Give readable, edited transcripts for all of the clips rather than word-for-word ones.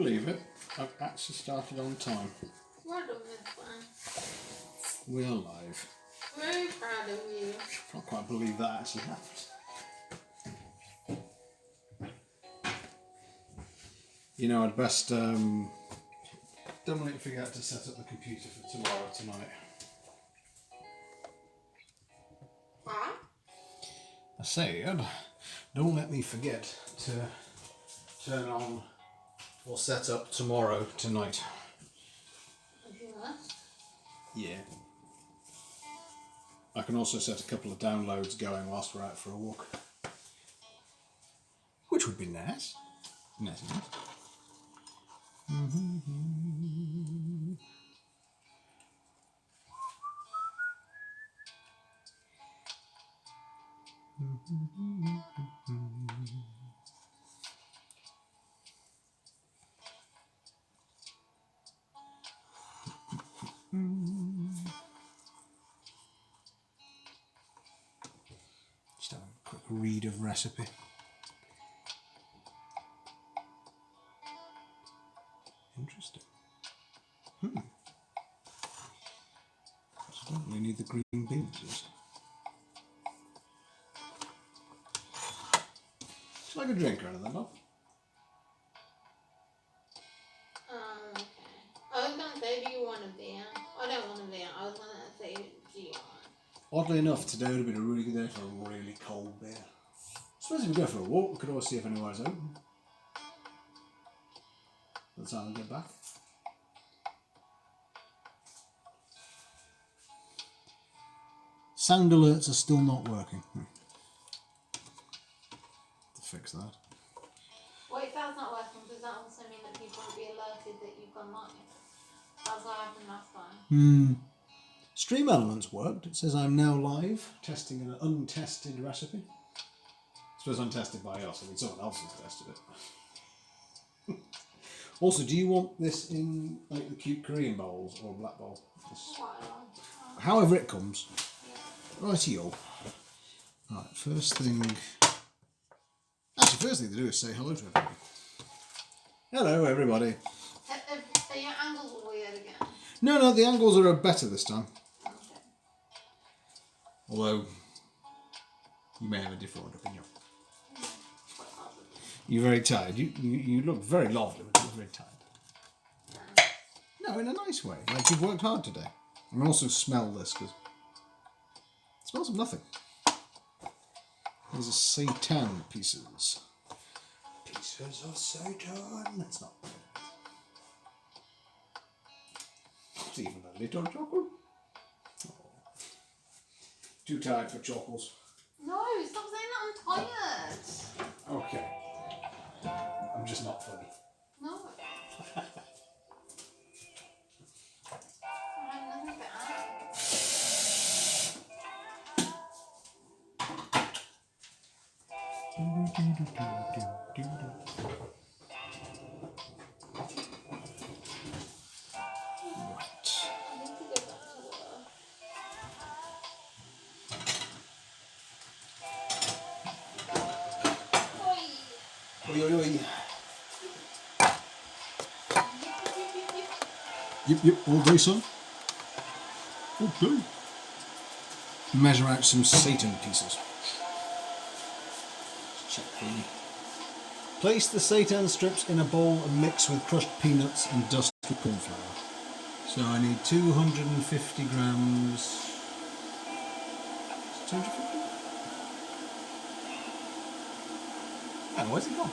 believe it? I've actually started on time. Well done, Miss Gwen. We are live. Very proud of you. I can't quite believe that actually happened. You know, I'd best don't let you forget to set up the computer for tonight. Huh? I said, don't let me forget to turn on or set up tonight. Yeah. I can also set a couple of downloads going whilst we're out for a walk. Which would be nice. Nice. Just have a quick read of recipe. Interesting. So don't really need the green beans. It's like a drink or anything, Bob. Okay. I was gonna say, do you want a beer? I don't want a beer. I was gonna say, do you want? Oddly enough, today would have been a really good day for a really cold beer. I suppose if we go for a walk, we could always see if anywhere's open. By the time we get back. Sound alerts are still not working. To fix that. Well, if that's not working, does that also mean that people will be alerted that you've gone live? That's what happened last time. Stream Elements worked. It says I'm now live, testing an untested recipe. I suppose untested by us. I mean, someone else has tested it. Also, do you want this in like the cute Korean bowls or black bowl? However it comes. Rightio. Right, first thing to do is say hello to everybody. Hello, everybody. Are your angles weird again? No, the angles are better this time. Okay. Although, you may have a different opinion. You're very tired. You look very lovely, but you're very tired. No, in a nice way. Like you've worked hard today. I can also smell this because it smells of nothing. These are seitan pieces. Pieces of seitan. That's not bad. Not even a little chocolate. Oh. Too tired for chocolates. No, stop saying that. I'm tired. Okay. I'm just not funny. No. I'm nothing bad. Oi. Yep, all day, son. All day. Measure out some seitan pieces. Check for you. Place the seitan strips in a bowl and mix with crushed peanuts and dust with corn flour. So I need 250 grams. 250? Oh, where's it gone?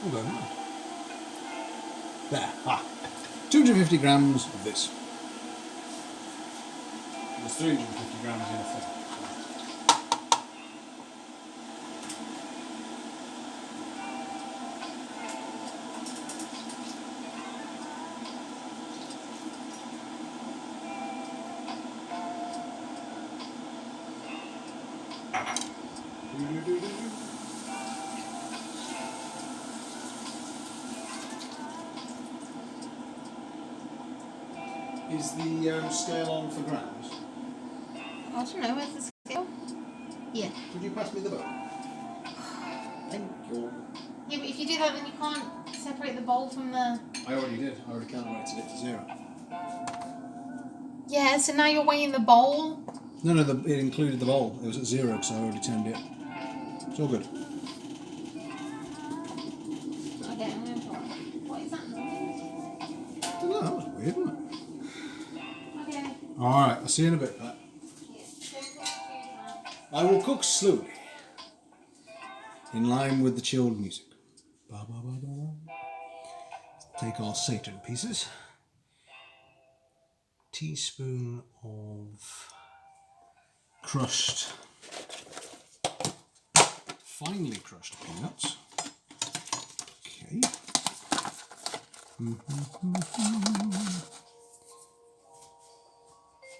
I'm going mad. There. 250 grams of this. There's 350 grams in a thing. Is the scale on for grams? I don't know, where's the scale? Yeah. Could you pass me the book? Thank you. Yeah, but if you do that, then you can't separate the bowl from the... I already did. I already calibrated it to 0. Yeah, so now you're weighing the bowl? No, it included the bowl. It was at 0 because I already turned it. It's all good. Okay, I'm going to try. What is that noise? I don't know, that was weird, wasn't it? Okay. Alright, I'll see you in a bit, Pat. I will cook slowly, in line with the chilled music. Ba, ba, ba, ba, ba. Take our Satan pieces. Teaspoon of crushed, finely crushed peanuts. Okay.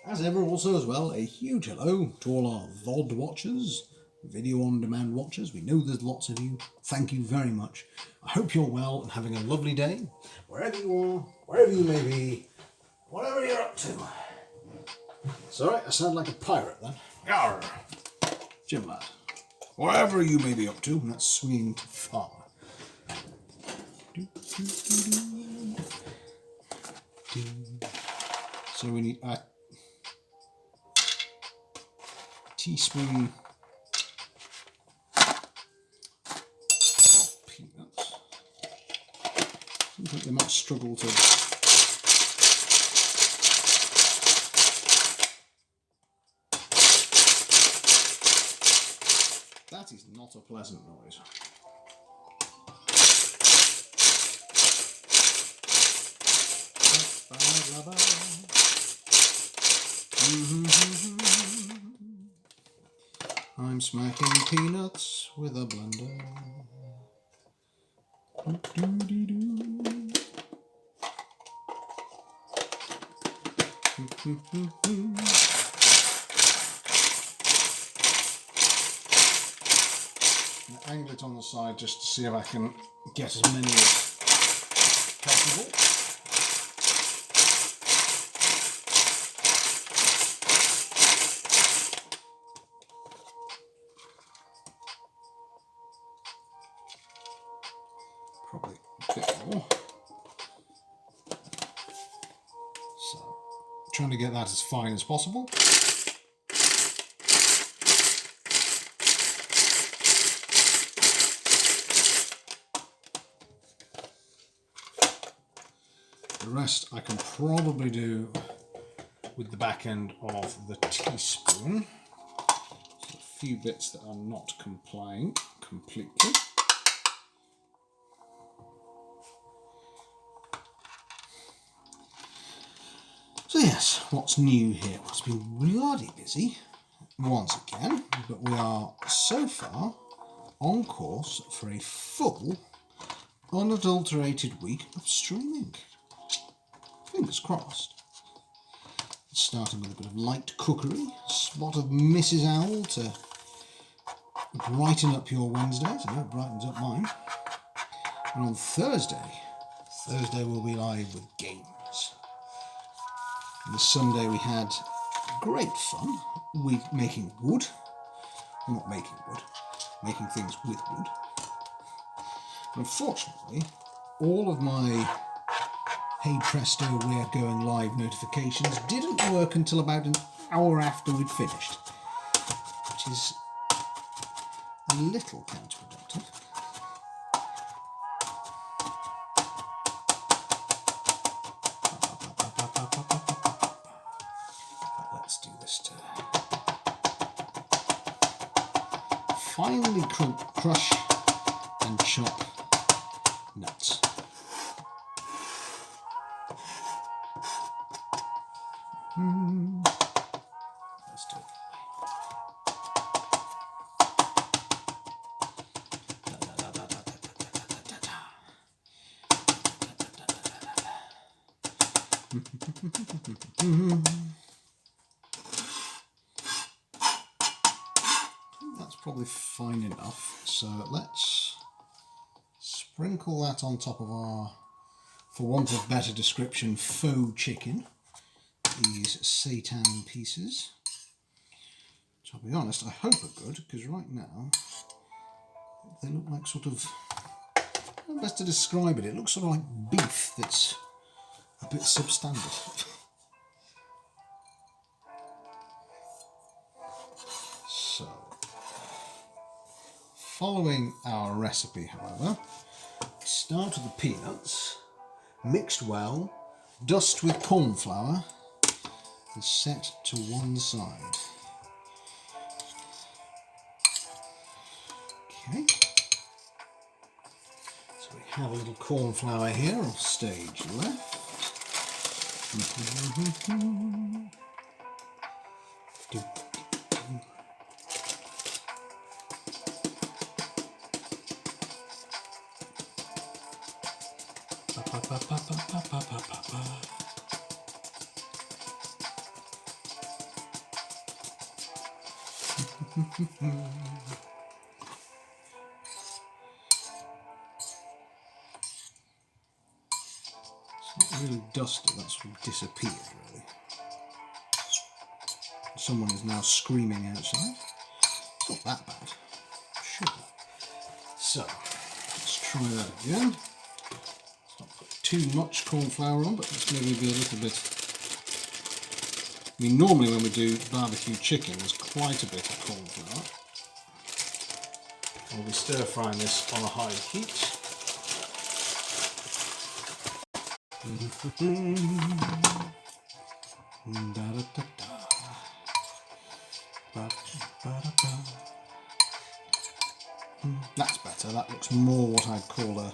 As ever, also as well, a huge hello to all our VOD watchers, video on demand watchers. We know there's lots of you. Thank you very much. I hope you're well and having a lovely day, wherever you are, wherever you may be, whatever you're up to. Sorry, I sound like a pirate then. Yarr! Jim lad. Whatever you may be up to, and that's swinging too far. So we need a teaspoon of peanuts. I think they might struggle to... That is not a pleasant noise. I'm smacking peanuts with a blender. I angle it on the side just to see if I can get as many as possible. Probably a bit more. So, trying to get that as fine as possible. The rest I can probably do with the back end of the teaspoon. So a few bits that are not complying completely. So yes, what's new here? Well, it's been bloody busy once again, but we are so far on course for a full, unadulterated week of streaming. Fingers crossed. Starting with a bit of light cookery, a spot of Mrs. Owl to brighten up your Wednesdays. I know it brightens up mine. And on Thursday we'll be live with games. This Sunday we had great fun with making wood. Well, not making wood, making things with wood. And unfortunately, all of my hey presto, we're going live notifications didn't work until about an hour after we'd finished, which is a little counterproductive. But let's do this to finely crush and chop nuts. Let's do it. That's probably fine enough. So let's sprinkle that on top of our, for want of better description, faux chicken. These seitan pieces. So I'll be honest, I hope are good, because right now they look like sort of, I how best to describe it. It looks sort of like beef that's a bit substandard. So, following our recipe, however, start with the peanuts, mixed well, dust with corn flour, and set to one side. Okay. So we have a little corn flour here on stage left. It's not really dusty, that's what disappeared really. Someone is now screaming outside. It's not that bad. Sugar. So, let's try that again. Let's not put too much corn flour on, but let's maybe be a little bit. I mean, normally when we do barbecue chicken, there's quite a bit of corn flour. We'll be stir frying this on a high heat. That's better. That looks more what I'd call a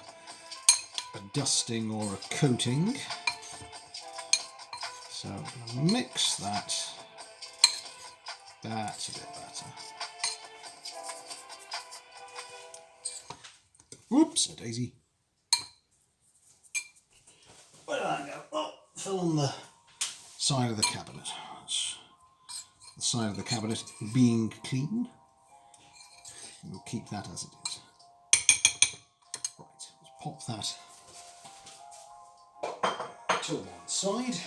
dusting or a coating. So I'm going to mix that. That's a bit better. Whoops, a daisy. Where did that go? Oh, fell on the side of the cabinet. That's the side of the cabinet being clean. We'll keep that as it is. Right, let's pop that to one side.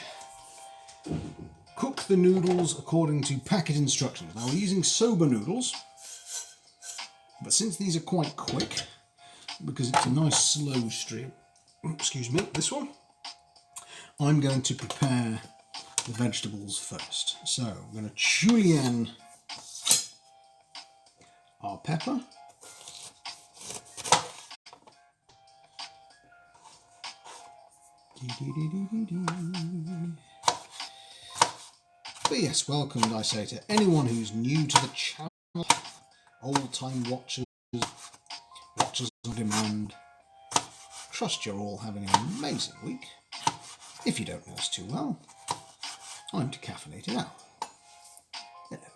Cook the noodles according to packet instructions. Now we're using soba noodles, but since these are quite quick, because it's a nice slow stream, excuse me, this one, I'm going to prepare the vegetables first. So I'm going to julienne our pepper. But yes, welcome, I say, to anyone who's new to the channel, old-time watchers, watchers on demand. Trust you're all having an amazing week. If you don't know us too well, I'm Decaffeinated Owl. Hello.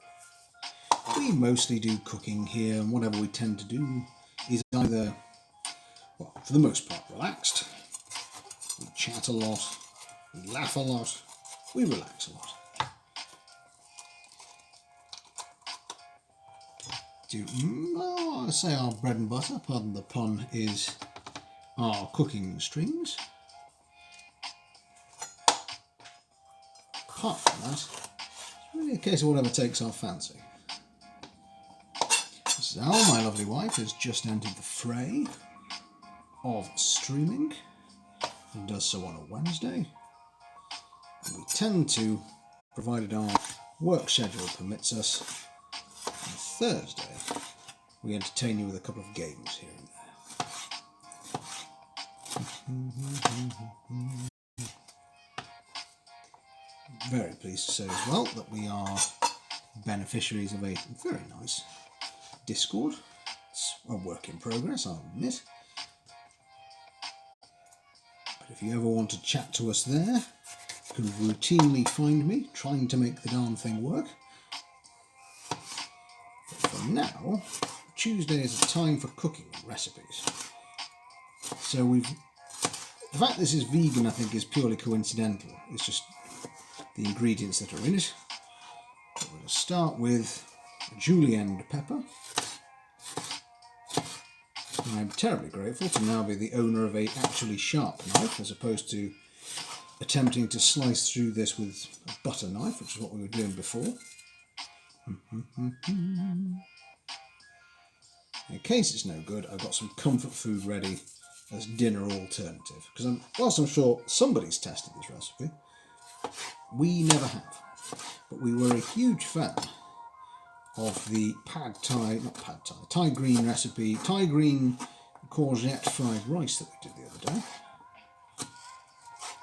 We mostly do cooking here, and whatever we tend to do is either, well, for the most part, relaxed. We chat a lot, we laugh a lot, we relax a lot. I say our bread and butter, pardon the pun, is our cooking streams. Apart from that, it's really a case of whatever takes our fancy. Zal, my lovely wife, has just entered the fray of streaming and does so on a Wednesday. And we tend to, provided our work schedule permits us, on Thursday we entertain you with a couple of games here and there. Very pleased to say as well that we are beneficiaries of a very nice Discord. It's a work in progress, I'll admit. But if you ever want to chat to us there, you can routinely find me trying to make the darn thing work. But for now, Tuesday is a time for cooking recipes. So the fact this is vegan, I think, is purely coincidental. It's just the ingredients that are in it. But we're going to start with julienne pepper. I'm terribly grateful to now be the owner of a actually sharp knife, as opposed to attempting to slice through this with a butter knife, which is what we were doing before. In case it's no good, I've got some comfort food ready as dinner alternative. Because whilst I'm sure somebody's tested this recipe, we never have. But we were a huge fan of the Thai green recipe, Thai green courgette fried rice that we did the other day.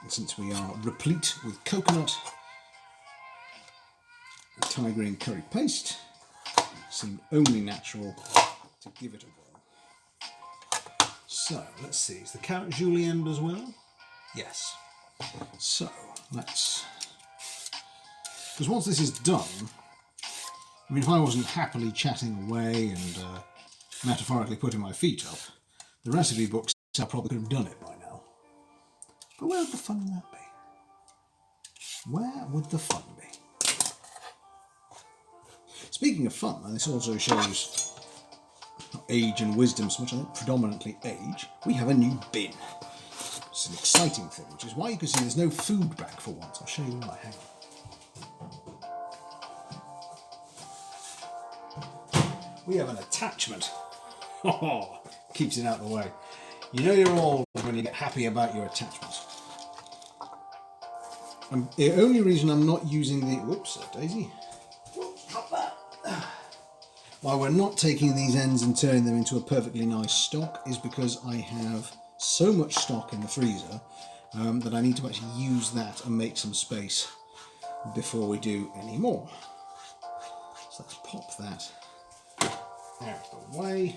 And since we are replete with coconut and Thai green curry paste, it seemed only natural to give it a whirl. So, let's see, is the carrot julienne as well? Yes. So, let's... Because once this is done, I mean, if I wasn't happily chatting away and metaphorically putting my feet up, the recipe books I probably could have done it by now. But where would the fun in that be? Where would the fun be? Speaking of fun, and this also shows age and wisdom so much, I think predominantly age, we have a new bin. It's an exciting thing, which is why you can see there's no food back for once. I'll show you why. Hang on. We have an attachment. Oh, keeps it out of the way. You know you're old when you get happy about your attachments. The only reason I'm not using the... Whoops, Daisy. Whoops, drop that. Why we're not taking these ends and turning them into a perfectly nice stock is because I have so much stock in the freezer that I need to actually use that and make some space before we do any more. So let's pop that out of the way.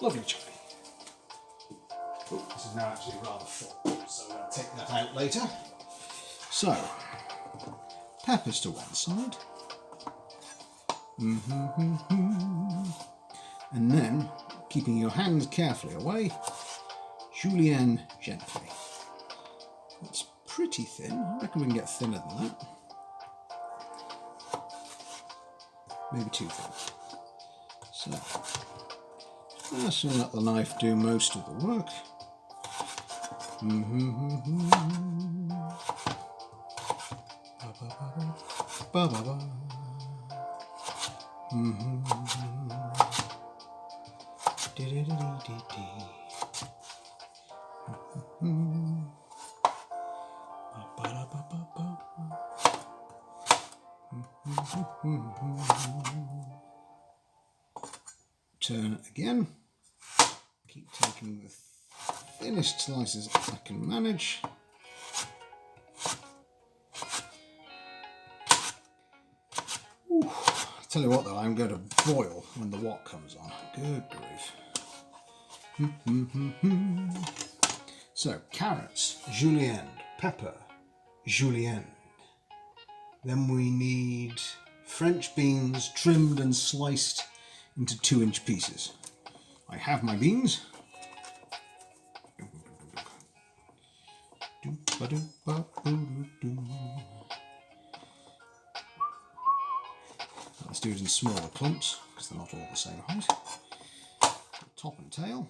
Lovely chutney. Oh, this is now actually rather full, so we're going to take that out later. So, peppers to one side. And then, keeping your hands carefully away, julienne gently. It's pretty thin. I reckon we can get thinner than that. Maybe too thin. So, just let the knife do most of the work. Turn it again. Keep taking the thinnest slices I can manage. Ooh, I tell you what though, I'm going to boil when the wok comes on. Good grief. So, carrots, julienne, pepper, julienne. Then we need French beans trimmed and sliced into 2-inch pieces. I have my beans. Let's do it in smaller clumps because they're not all the same height. Top and tail.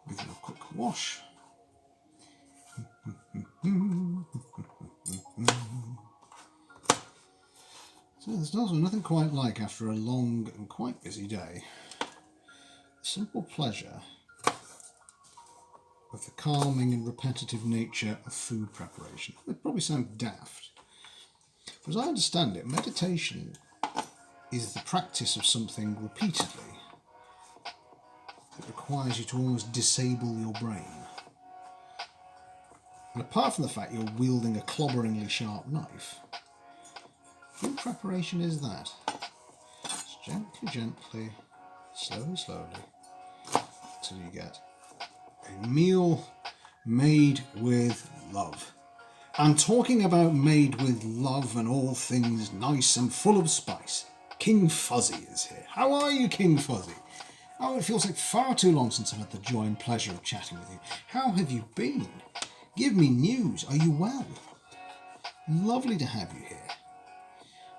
Give them a quick wash. So there's also nothing quite like, after a long and quite busy day, the simple pleasure of the calming and repetitive nature of food preparation. It probably sounds daft, but as I understand it, meditation is the practice of something repeatedly that requires you to almost disable your brain. And apart from the fact you're wielding a clobberingly sharp knife, food preparation is that. Just gently, slowly, until you get a meal made with love. I'm talking about made with love and all things nice and full of spice. King Fuzzy is here. How are you, King Fuzzy? Oh, it feels like far too long since I've had the joy and pleasure of chatting with you. How have you been? Give me news. Are you well? Lovely to have you here.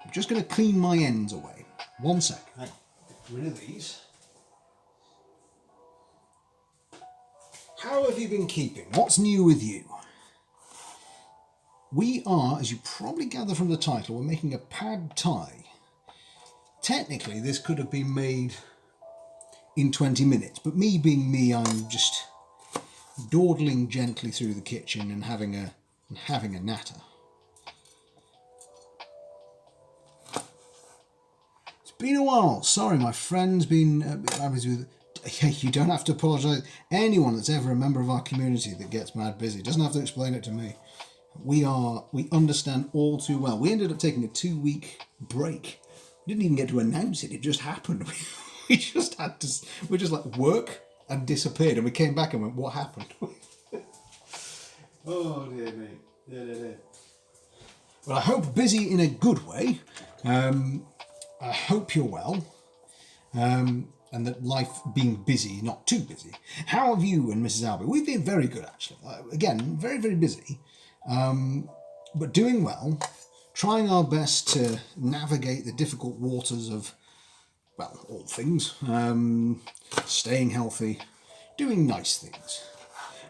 I'm just going to clean my ends away. 1 sec. Hang on. Get rid of these. How have you been keeping? What's new with you? We are, as you probably gather from the title, we're making a pad thai. Technically, this could have been made in 20 minutes. But me being me, I'm just dawdling gently through the kitchen and having a natter. It's been a while. Sorry, my friend's been a bit busy with. Hey, you don't have to apologise. Anyone that's ever a member of our community that gets mad busy doesn't have to explain it to me. We understand all too well. We ended up taking a 2-week break. We didn't even get to announce it. It just happened. We just had to. We just like work and disappeared, and we came back and went, "What happened?" Oh dear me. Dear. Well, I hope busy in a good way. I hope you're well. And that life being busy, not too busy. How have you and Mrs. Albie? We've been very good, actually. Again, very, very busy, but doing well, trying our best to navigate the difficult waters of, well, all things, staying healthy, doing nice things.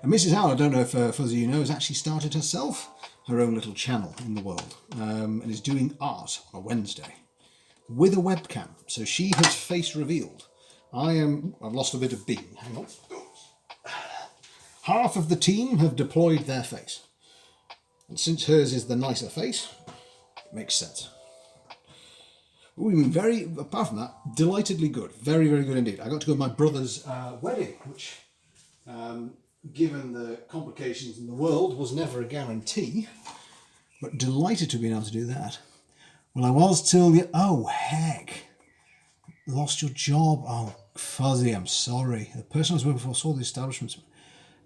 And Mrs. Howell, I don't know if Fuzzy you know, has actually started herself her own little channel in the world, and is doing art on a Wednesday with a webcam. So she has face revealed. I've lost a bit of bean. Hang on. Half of the team have deployed their face. And since hers is the nicer face, it makes sense. We've been very, apart from that, delightedly good. Very, very good indeed. I got to go to my brother's wedding, which, given the complications in the world, was never a guarantee. But delighted to have been able to do that. Well, I was till the... Oh, heck. Lost your job. Oh, Fuzzy, I'm sorry. The person I was working for saw the establishment.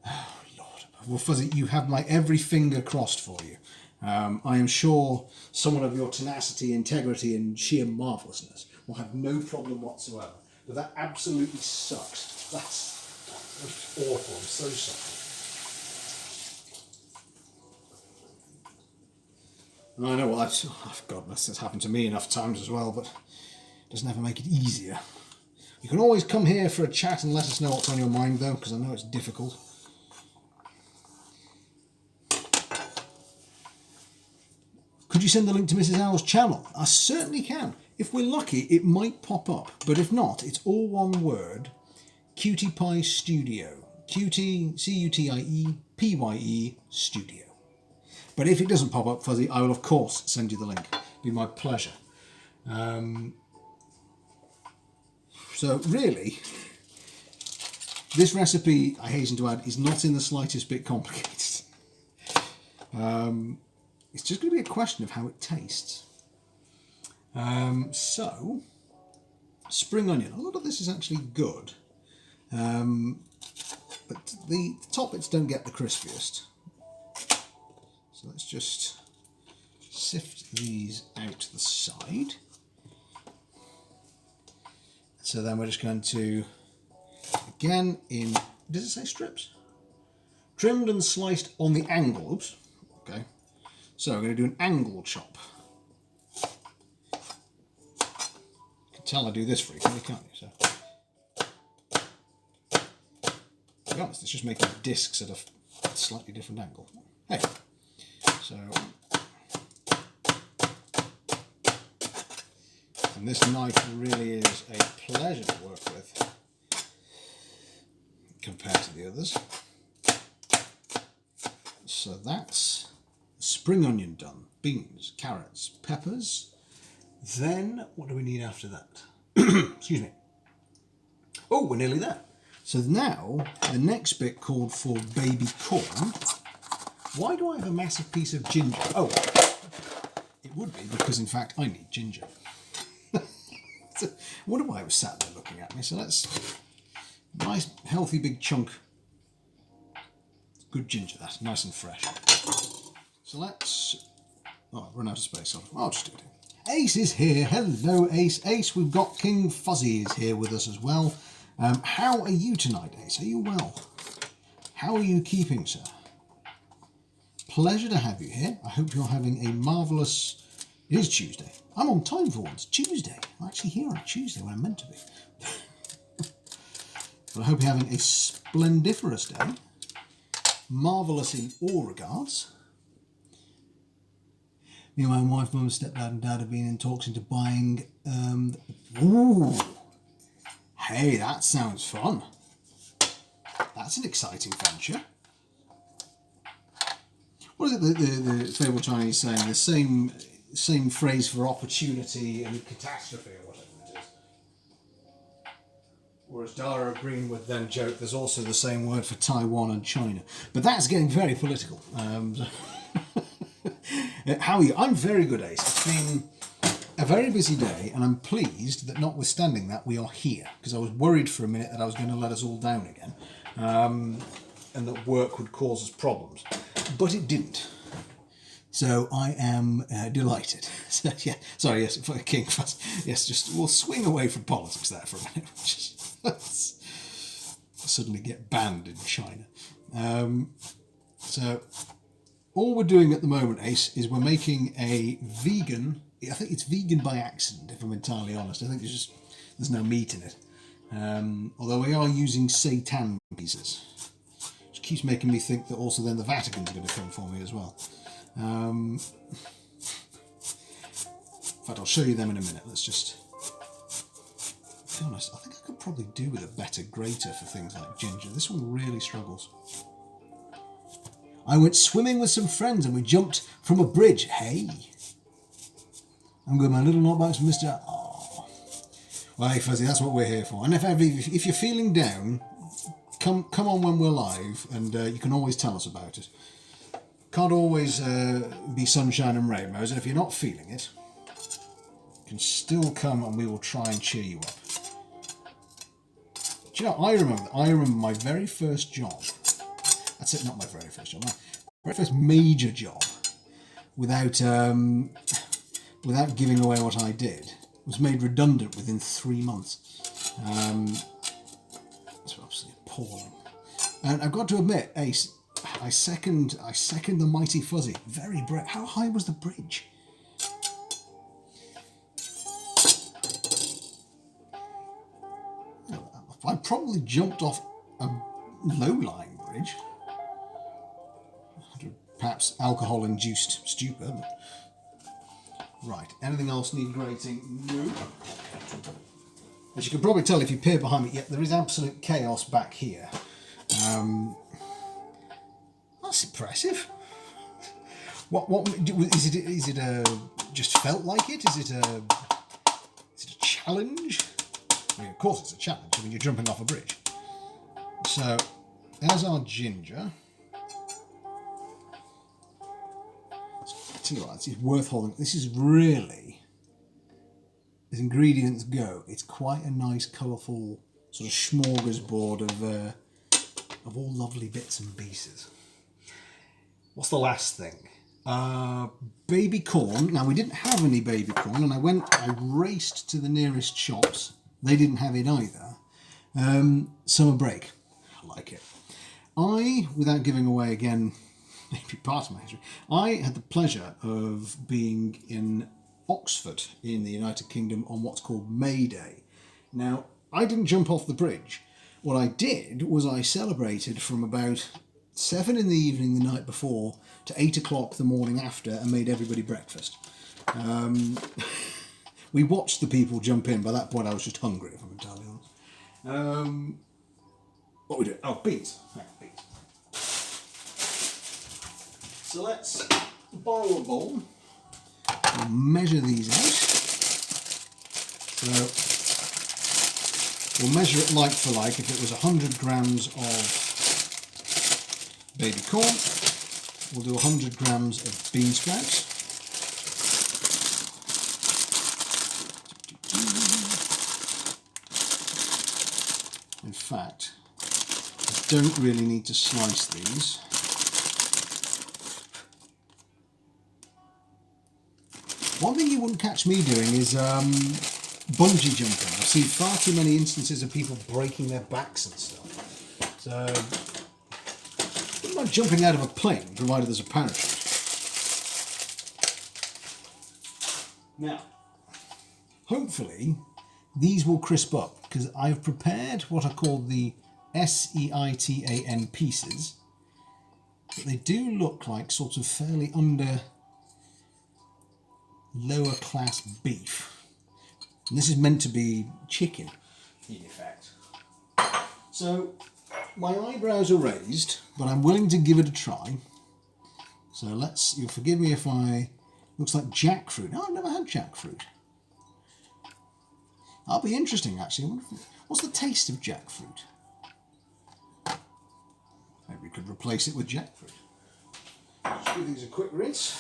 Oh, Lord. Well, Fuzzy, you have my every finger crossed for you. I am sure someone of your tenacity, integrity, and sheer marvellousness will have no problem whatsoever. But that absolutely sucks. That's awful. I'm so sorry. I know, well, God, that's happened to me enough times as well, but it doesn't ever make it easier. You can always come here for a chat and let us know what's on your mind, though, because I know it's difficult. Could you send the link to Mrs. Owl's channel? I certainly can. If we're lucky, it might pop up, but if not, it's all one word. Cutie Pie Studio. Cutie, C-U-T-I-E-P-Y-E, Studio. But if it doesn't pop up, Fuzzy, I will of course send you the link. It'll be my pleasure. So really, this recipe, I hasten to add, is not in the slightest bit complicated. It's just going to be a question of how it tastes. So, spring onion. A lot of this is actually good, but the top bits don't get the crispiest. So let's just sift these out to the side. So then we're just going to, again, does it say strips? Trimmed and sliced on the angle. Oops. Okay. So we're going to do an angle chop. You can tell I do this frequently, can't you? So, to be honest, it's just making discs at a slightly different angle. Hey. So, and this knife really is a pleasure to work with compared to the others. So that's spring onion done, beans, carrots, peppers. Then what do we need after that? Excuse me. Oh, we're nearly there. So now the next bit called for baby corn. Why do I have a massive piece of ginger? Oh, it would be because in fact I need ginger. I wonder why I was sat there looking at me. So that's a nice healthy big chunk. Good ginger, that's nice and fresh. So let's... Oh, I've run out of space. I'll just do it. Ace is here. Hello, Ace. Ace, we've got King Fuzzy is here with us as well. How are you tonight, Ace? Are you well? How are you keeping, sir? Pleasure to have you here. I hope you're having a marvellous... It is Tuesday. I'm on time for once. Tuesday. I'm actually here on a Tuesday when I'm meant to be. But I hope you're having a splendiferous day. Marvellous in all regards. Me and my wife, mum, stepdad and dad have been in talks into buying... Ooh! Hey, that sounds fun. That's an exciting venture. What is it the Fable Chinese saying? The same phrase for opportunity and catastrophe or whatever it is. Whereas Dara Greenwood then joked there's also the same word for Taiwan and China. But that's getting very political. How are you? I'm very good, Ace. It's been a very busy day, and I'm pleased that notwithstanding that we are here, because I was worried for a minute that I was going to let us all down again, and that work would cause us problems. But it didn't. So I am delighted. So, yeah, sorry, yes, for King Fuss. Yes, just we'll swing away from politics there for a minute. Just suddenly get banned in China. So all we're doing at the moment, Ace, is we're making a vegan. I think it's vegan by accident, if I'm entirely honest. I think there's no meat in it. Although we are using seitan pieces, which keeps making me think that also then the Vatican's going to come for me as well. In fact, I'll show you them in a minute. Let's just be honest. I think I could probably do with a better grater for things like ginger. This one really struggles. I went swimming with some friends and we jumped from a bridge. Hey, I'm going my little notebooks, Mr. Oh. Well, hey, Fuzzy, that's what we're here for. And if you're feeling down, come on when we're live, and you can always tell us about it. Can't always be sunshine and rainbows, and if you're not feeling it, you can still come and we will try and cheer you up. Do you know, I remember my very first job. That's it, not my very first job. My very first major job, without giving away what I did, was made redundant within 3 months. It's absolutely appalling. And I've got to admit, Ace, I second the mighty Fuzzy. Very brave. How high was the bridge? I probably jumped off a low-lying bridge. Perhaps alcohol-induced stupor. But... Right. Anything else need grating? No. As you can probably tell if you peer behind me, yeah, there is absolute chaos back here. That's impressive. What is it? Is it just felt like it? Is it a challenge? I mean, of course it's a challenge. I mean, you're jumping off a bridge. So, there's our ginger. I'll tell you what, it's worth holding. This is really, as ingredients go, it's quite a nice, colourful sort of smorgasbord of all lovely bits and pieces. What's the last thing? Baby corn. Now, we didn't have any baby corn, and I raced to the nearest shops. They didn't have it either. Summer break. I like it. Without giving away again, maybe part of my history, I had the pleasure of being in Oxford in the United Kingdom on what's called May Day. Now, I didn't jump off the bridge. What I did was I celebrated from about 7 in the evening the night before to 8 o'clock the morning after and made everybody breakfast. We watched the people jump in. By that point, I was just hungry, if I'm entirely honest. What we do? Oh, beans. Right, beans. So let's borrow a bowl and measure these out. So we'll measure it like for like. If it was 100 grams of baby corn, we'll do 100 grams of bean sprouts. In fact, I don't really need to slice these. One thing you wouldn't catch me doing is bungee jumping. I've seen far too many instances of people breaking their backs and stuff. So, I wouldn't mind jumping out of a plane, provided there's a parachute. Now, hopefully, these will crisp up, because I've prepared what are called the seitan pieces. But they do look like sort of fairly lower class beef. And this is meant to be chicken. in effect. So my eyebrows are raised, but I'm willing to give it a try. So you'll forgive me if looks like jackfruit. No, I've never had jackfruit. That'll be interesting actually. What's the taste of jackfruit? Maybe we could replace it with jackfruit. Just give these a quick rinse.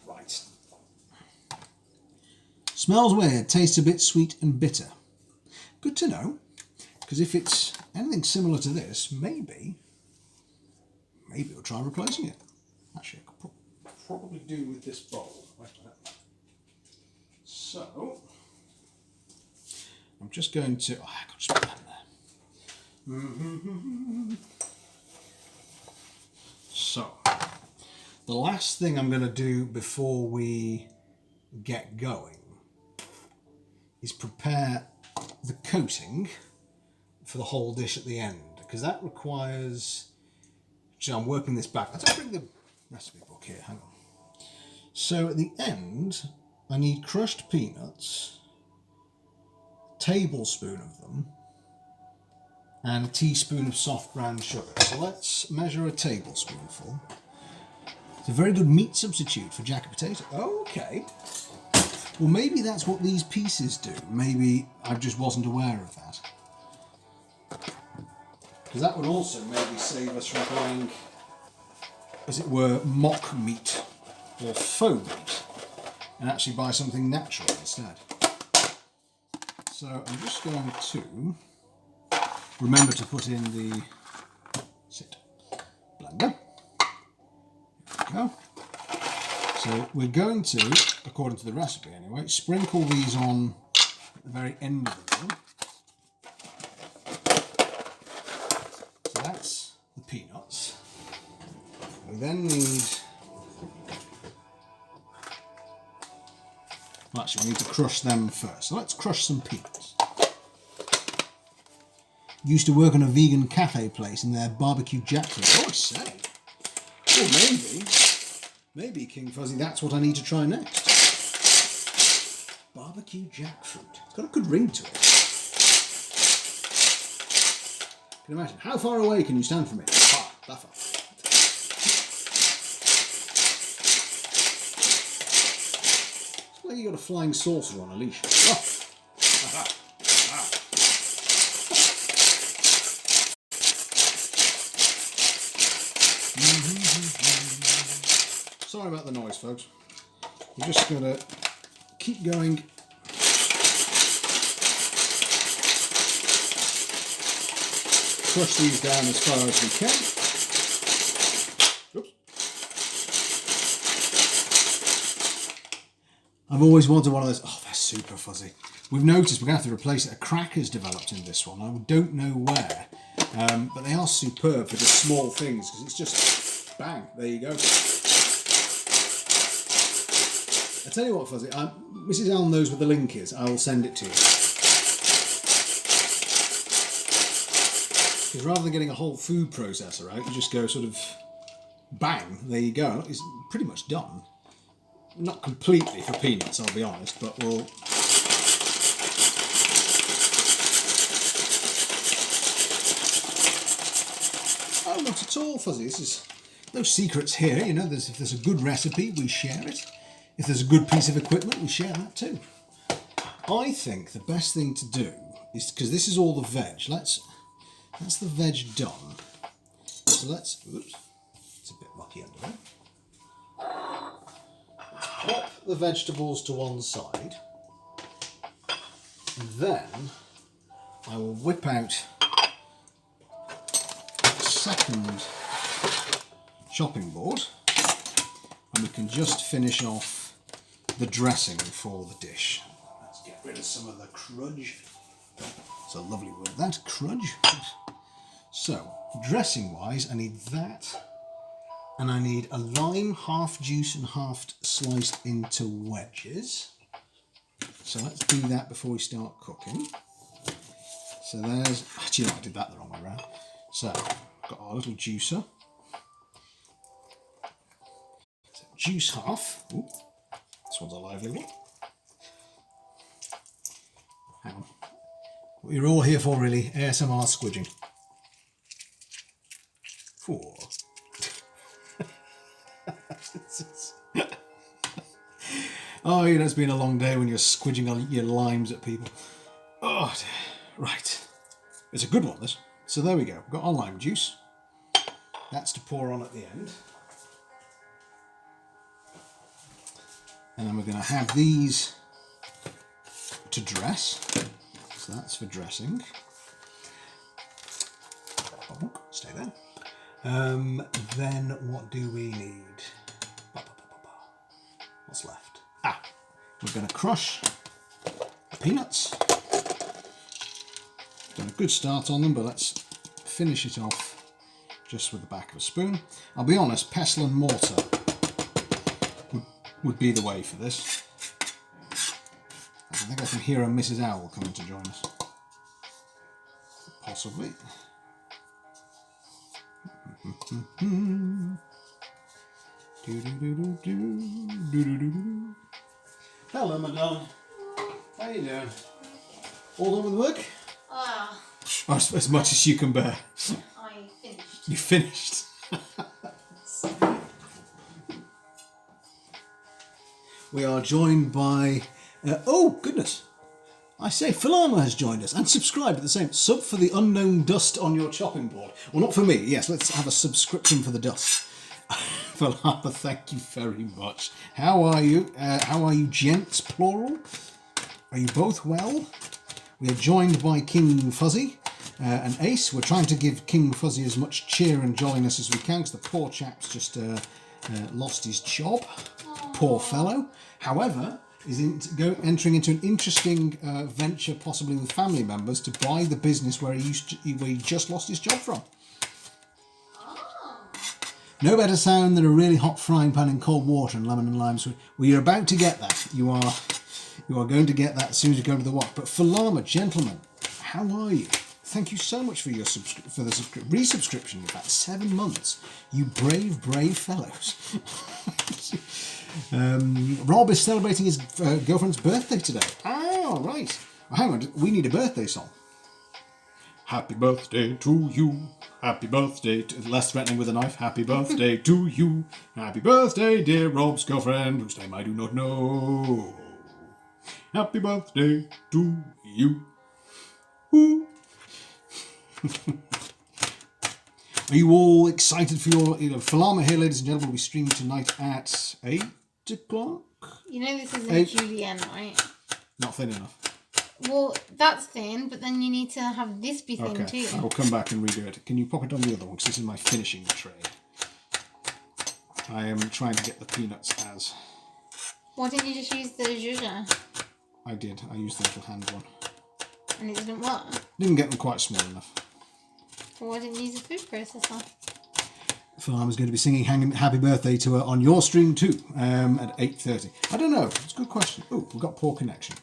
Right. Smells weird, tastes a bit sweet and bitter. Good to know, because if it's anything similar to this, maybe we'll try replacing it. Actually, I could probably do with this bowl. Wait a minute. So, I'm just going to. Oh, I got to just put that in there. So, the last thing I'm going to do before we get going is prepare the coating for the whole dish at the end, because that requires. So I'm working this back. Let's bring the recipe book here. Hang on. So at the end, I need crushed peanuts, a tablespoon of them, and a teaspoon of soft brown sugar. So let's measure a tablespoonful. It's a very good meat substitute for jacket potato. Okay. Well, maybe that's what these pieces do. Maybe I just wasn't aware of that. Because that would also maybe save us from buying, as it were, mock meat or faux meat, and actually buy something natural instead. So I'm just going to remember to put in the blender. There we go. So we're going to, according to the recipe anyway, sprinkle these on at the very end of the meal. So that's the peanuts. We then need, well, actually we need to crush them first. So let's crush some peanuts. Used to work on a vegan cafe place in their barbecue jackfruit. Oh, I say. Well, maybe King Fuzzy, that's what I need to try next. Barbecue jackfruit. It's got a good ring to it. Can you imagine? How far away can you stand from it? Far, that far. It's like you got a flying saucer on a leash. Oh. Sorry about the noise, folks. We're just going to keep going. Crush these down as far as we can. Oops. I've always wanted one of those. Oh, they're super fuzzy. We've noticed we're going to have to replace it. A cracker's developed in this one. I don't know where, but they are superb for just small things, because it's just bang, there you go. I tell you what, Fuzzy, Mrs. Al knows where the link is. I will send it to you. Because rather than getting a whole food processor out, you just go sort of bang, there you go. It's pretty much done. Not completely for peanuts, I'll be honest, but we'll. Oh, not at all, Fuzzy. This is no secrets here. You know, if there's a good recipe, we share it. If there's a good piece of equipment, we share that too. I think the best thing to do is, because this is all the veg, that's the veg done. So oops, it's a bit mucky under there. Let's pop the vegetables to one side. And then I will whip out a second chopping board, and we can just finish off the dressing for the dish. Let's get rid of some of the crudge. It's a lovely word, that, crudge. So, dressing wise, I need that, and I need a lime, half juice and half sliced into wedges. So let's do that before we start cooking. So there's, actually no, I did that the wrong way around. So, got our little juicer. juice half. Ooh, this one's a lively one. Hang on. What you're all here for, really, ASMR squidging. 4. Oh, you know, it's been a long day when you're squidging your limes at people. Oh, dear. Right. It's a good one, this. So there we go. We've got our lime juice. That's to pour on at the end. And then we're going to have these to dress. So that's for dressing. Oh, stay there. Then what do we need? What's left? We're going to crush the peanuts. Done a good start on them, but let's finish it off just with the back of a spoon. I'll be honest, pestle and mortar would be the way for this. I think I can hear a Mrs. Owl coming to join us. Possibly. Hello, madame. How you doing? All done with work? As much as you can bear. I finished. You finished? We are joined by... oh, goodness. I say, Falama has joined us and subscribed at the same... Sub for the unknown dust on your chopping board. Well, not for me. Yes, let's have a subscription for the dust. Falama, thank you very much. How are you? How are you, gents, plural? Are you both well? We are joined by King Fuzzy and Ace. We're trying to give King Fuzzy as much cheer and jolliness as we can because the poor chap's just lost his job. Aww. Poor fellow. However, is entering into an interesting venture, possibly with family members, to buy the business where he just lost his job from. No better sound than a really hot frying pan in cold water and lemon and lime sweet. Well, you're about to get that. You are going to get that as soon as you go to the wok. But Falama, gentlemen, how are you? Thank you so much for your resubscription. In fact, 7 months. You brave, brave fellows. Rob is celebrating his girlfriend's birthday today. Oh, right. Well, hang on, we need a birthday song. Happy birthday to you. Happy birthday to... Less threatening with a knife. Happy birthday to you. Happy birthday, dear Rob's girlfriend, whose name I do not know. Happy birthday to you. Ooh. Are you all excited for your... Falama here, ladies and gentlemen, will be streaming tonight at 8 o'clock? You know this isn't julienne, right? Not thin enough. Well, that's thin, but then you need to have this be thin too. I'll come back and redo it. Can you pop it on the other one? Because this is my finishing tray. I am trying to get the peanuts as... Why didn't you just use the zhuzh? I did. I used the little hand one. And it didn't work? Didn't get them quite small enough. Well, why didn't you use a food processor? Falama's going to be singing Happy Birthday to her on your stream too at 8:30. I don't know. It's a good question. Oh, we've got poor connection.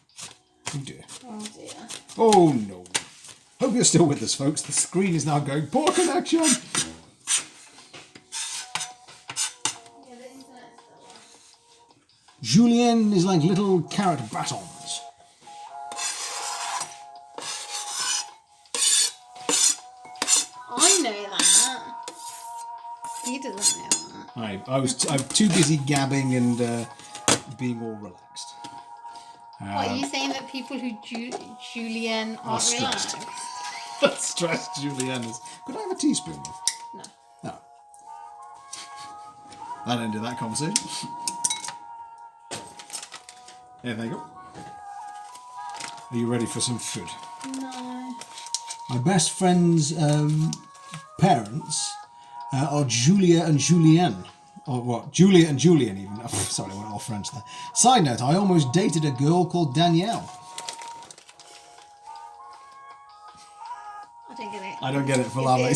Oh dear. Oh dear. Oh no. Hope you're still with us, folks. The screen is now going, poor connection! Yeah, the internet's still on. Julienne is like little carrot batons. I know that. He doesn't know that. I'm too busy gabbing and being all relaxed. What, are you saying that people who julienne aren't relaxed? That's stressed Julienne is. Could I have a teaspoon? No. No. That ended that conversation. Yeah, there you go. Are you ready for some food? No. My best friend's parents are Julia and Julienne. Or what? Julia and Julian even. Oh, sorry, I went all French there. Side note, I almost dated a girl called Danielle. I don't get it. I don't get it, Falama.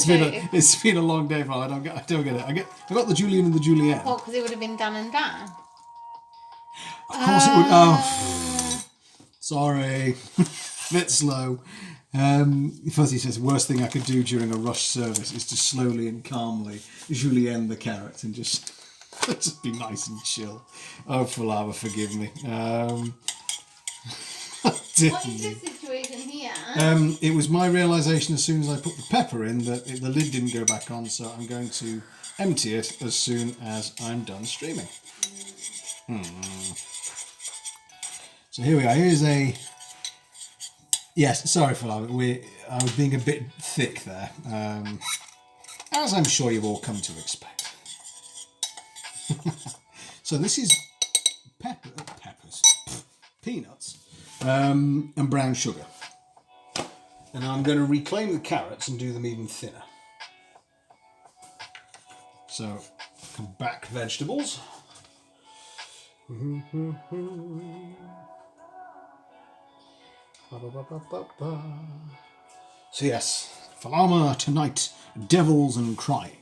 It's been a long day, Falama. I don't get it. I got the Julian and the Julienne. What, because it would have been Dan and Dan? Of course it would. Oh, sorry. Bit slow. Fuzzy says, worst thing I could do during a rush service is to slowly and calmly Julienne the carrot and just... Just be nice and chill. Oh, Falava, forgive me. What is this situation here? It was my realisation as soon as I put the pepper in that the lid didn't go back on, so I'm going to empty it as soon as I'm done streaming. So here we are. Here's a... Yes, sorry for that. I was being a bit thick there, as I'm sure you've all come to expect. So this is peanuts, and brown sugar. And I'm going to reclaim the carrots and do them even thinner. So, some back vegetables. So yes, Falama tonight, devils and crying.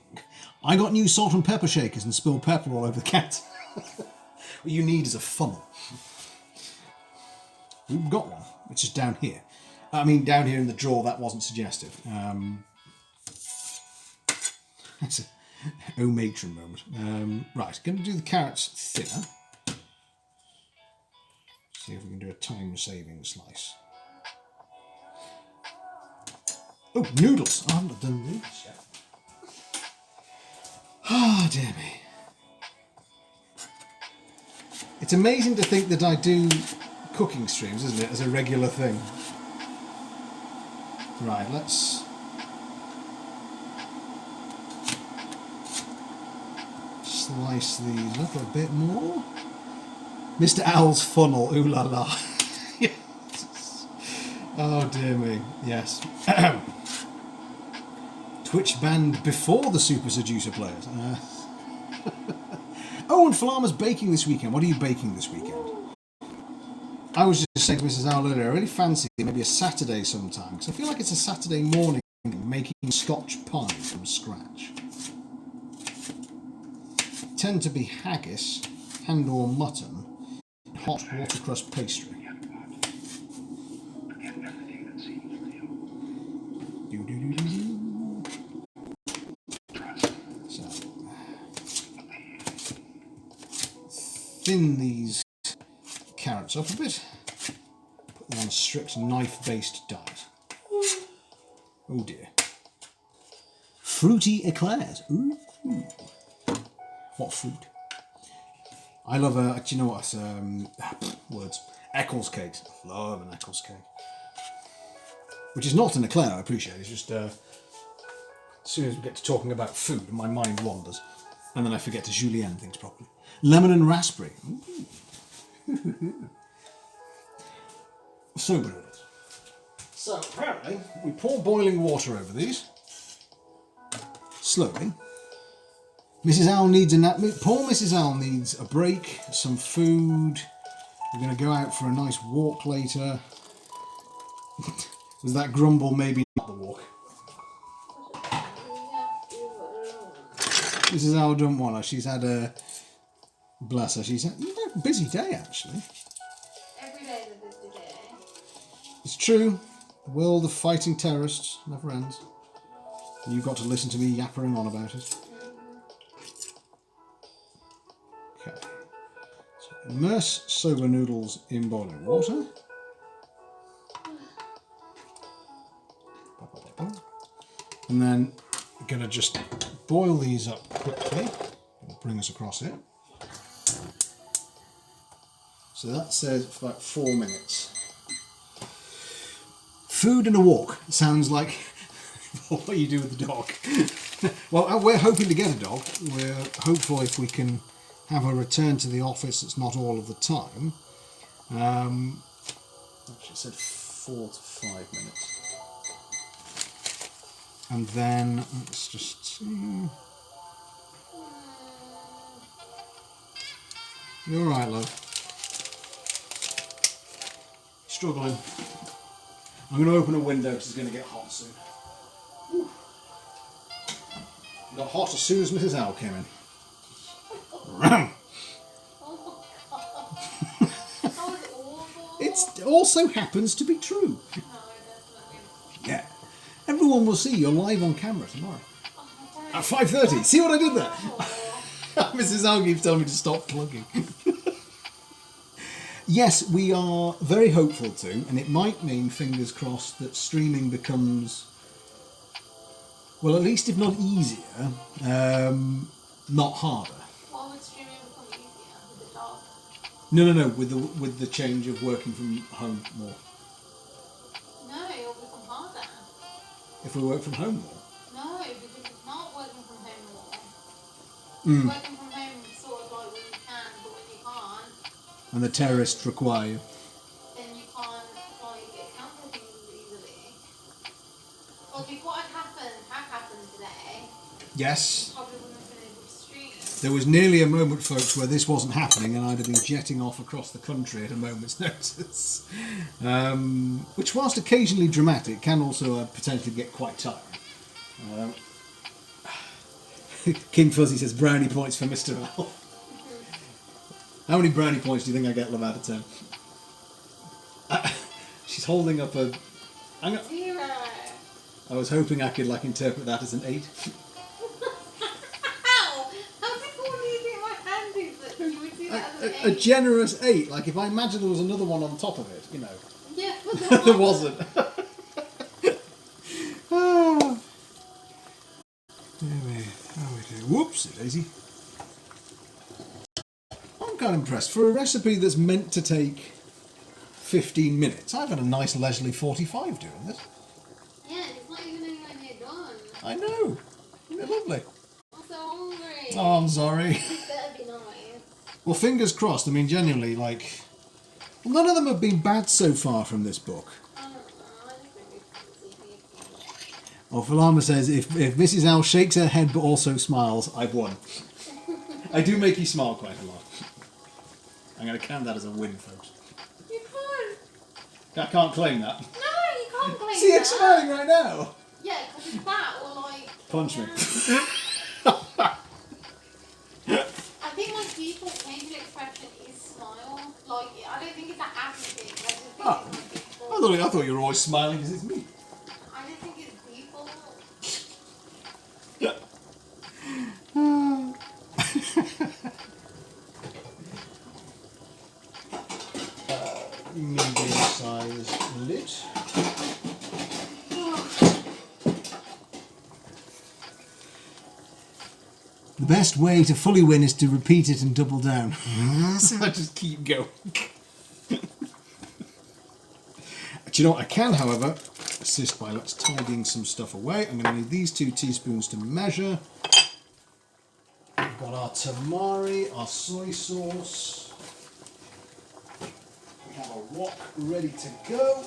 I got new salt and pepper shakers and spilled pepper all over the cat. What you need is a funnel. We've got one, which is down here. I mean, down here in the drawer, that wasn't suggestive. It's a oh matron moment. Right, going to do the carrots thinner. See if we can do a time-saving slice. Oh, noodles! I haven't done noodles yet. Ah, dear me. It's amazing to think that I do cooking streams, isn't it, as a regular thing. Right, let's... slice these up a bit more. Mr. Owl's funnel, ooh la la. Yes. Oh dear me, yes. Twitch banned before the Super Seducer players. Oh, and Falama's baking this weekend. What are you baking this weekend? I was just saying to Mrs. Owl earlier, I really fancy maybe a Saturday sometime, because I feel like it's a Saturday morning making Scotch pie from scratch. Tend to be haggis, hand or mutton, hot watercress pastry. So, thin these carrots up a bit. Put them on a strict knife-based diet. Oh dear. Fruity eclairs. Ooh. What fruit? I love do you know what? Words. Eccles cakes. Love an Eccles cake. Which is not an eclair, I appreciate. It's just as soon as we get to talking about food, my mind wanders. And then I forget to julienne things properly. Lemon and raspberry. So brilliant. So apparently, we pour boiling water over these. Slowly. Mrs. Owl needs a nap. Poor Mrs. Owl needs a break, some food. We're going to go out for a nice walk later. Was that grumble maybe not the walk? Mrs. Owl don't want her. She's had a... Bless her. She's had a busy day, actually. Every day is a busy day. It's true. The world of fighting terrorists never ends. And you've got to listen to me yappering on about it. Okay. So immerse soba noodles in boiling water. And then we're going to just boil these up quickly. It'll bring us across it. So that says for about 4 minutes. Food and a walk sounds like what you do with the dog. Well, we're hoping to get a dog. We're hopeful if we can have a return to the office. It's not all of the time. Actually, it said 4 to 5 minutes. And then let's just see. You all right, love? Struggling. I'm going to open a window because it's going to get hot soon. Whew. Got hot as soon as Mrs. Owl came in. Oh my god. That was awful. It also happens to be true. No, definitely. Yeah. Everyone will see you're live on camera tomorrow. Oh, At 5:30. See what I did there? Mrs. Al keeps telling me to stop plugging. Yes, we are very hopeful to, and it might mean, fingers crossed, that streaming becomes, well, at least if not easier, not harder. Why would streaming become easier with the dog? No, with the change of working from home more. No, it'll become harder. If we work from home more. No, because it's not working from home more. Mm. Working from home is sort of like when you can, but when you can't, And the terrorists require you. then you can't like encounter things as easily. Like if what had happened today, Yes. probably wouldn't have been able to stream. There was nearly a moment, folks, where this wasn't happening and I'd have been jetting off across the country at a moment's notice. Which, whilst occasionally dramatic, can also potentially get quite tiring. King Fuzzy says brownie points for Mr. Al. How many brownie points do you think I get, love, out of 10? She's holding up a... 0. I was hoping I could interpret that as an 8. How? How difficult do you think my hand is that you would do that as an 8? A generous 8. Like if I imagined there was another one on top of it, you know. Yeah, but There wasn't. Ah. How we do? Whoopsie daisy. I'm kind of impressed. For a recipe that's meant to take 15 minutes, I've had a nice leisurely 45 doing this. yeah, it's not even anywhere near done. I know. Isn't it lovely? I'm so hungry. Oh, I'm sorry. This better be nice. Well, fingers crossed. I mean, genuinely, none of them have been bad so far from this book. I don't know, I just think it's fancy. Well, Falama says, if Mrs. Al shakes her head but also smiles, I've won. I do make you smile quite a lot. I'm going to count that as a win, folks. You can't. I can't claim that. No, you can't claim See, that. it's smiling right now. Yeah, because it's that or Punch me. I think my default facial expression is smile. I don't think it's a happy thing. I just think Oh. it's my default. I thought you were always smiling because it's me. I just think it's default. Medium-sized lid. The best way to fully win is to repeat it and double down. So I just keep going. Do you know what I can, however, assist by tidying some stuff away. I'm going to need these 2 teaspoons to measure. We've got our tamari, our soy sauce. We have a wok ready to go.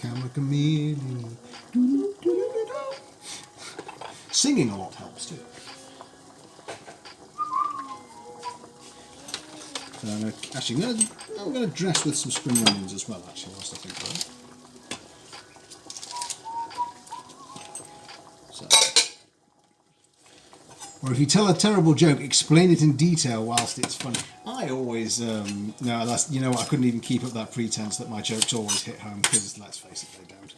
Camera chameleon. Singing a lot helps too. So I'm going to dress with some spring onions as well, actually, whilst I think about it. Or if you tell a terrible joke, explain it in detail whilst it's funny. I always, I couldn't even keep up that pretense that my jokes always hit home, because let's face it, they don't.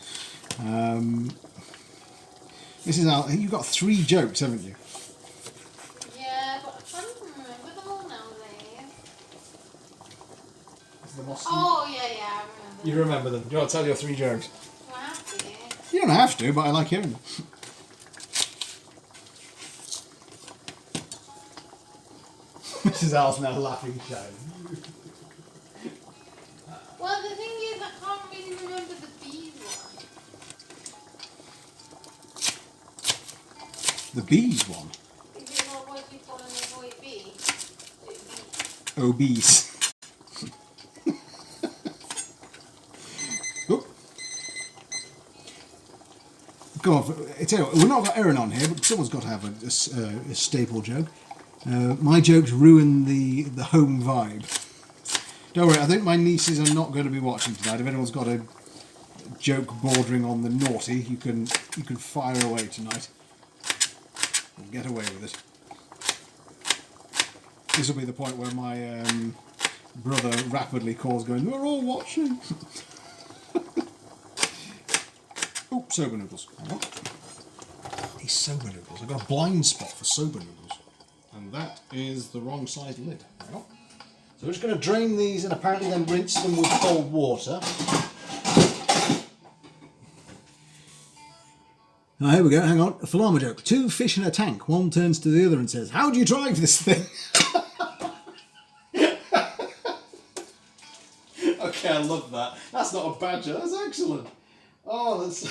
Mrs. Al, you've got 3 jokes, haven't you? Yeah, but I don't remember them all nowadays. Oh, yeah, I remember. you remember them. Do you want to tell your 3 jokes? Do I have to? You don't have to, but I like hearing them. Mrs. Al's now laughing shame. Well, the thing is, I can't really remember the bees one. The bees one. Is it not what you call an avoid bee? Obese. Oop. Go on. Tell you what, we've not got Erin on here, but someone's got to have a staple joke. My jokes ruin the home vibe. Don't worry, I think my nieces are not going to be watching tonight. If anyone's got a joke bordering on the naughty, you can fire away tonight. And get away with it. This will be the point where my brother rapidly calls going, "We're all watching." Oops, soba noodles. Hang on. these soba noodles. I've got a blind spot for soba noodles. And that is the wrong size lid. Hang on. So we're just going to drain these and apparently then rinse them with cold water. Now here we go, hang on, a Falama joke. 2 fish in a tank, one turns to the other and says, "How do you drive this thing?" Okay, I love that. That's not a badger, that's excellent. Oh, that's...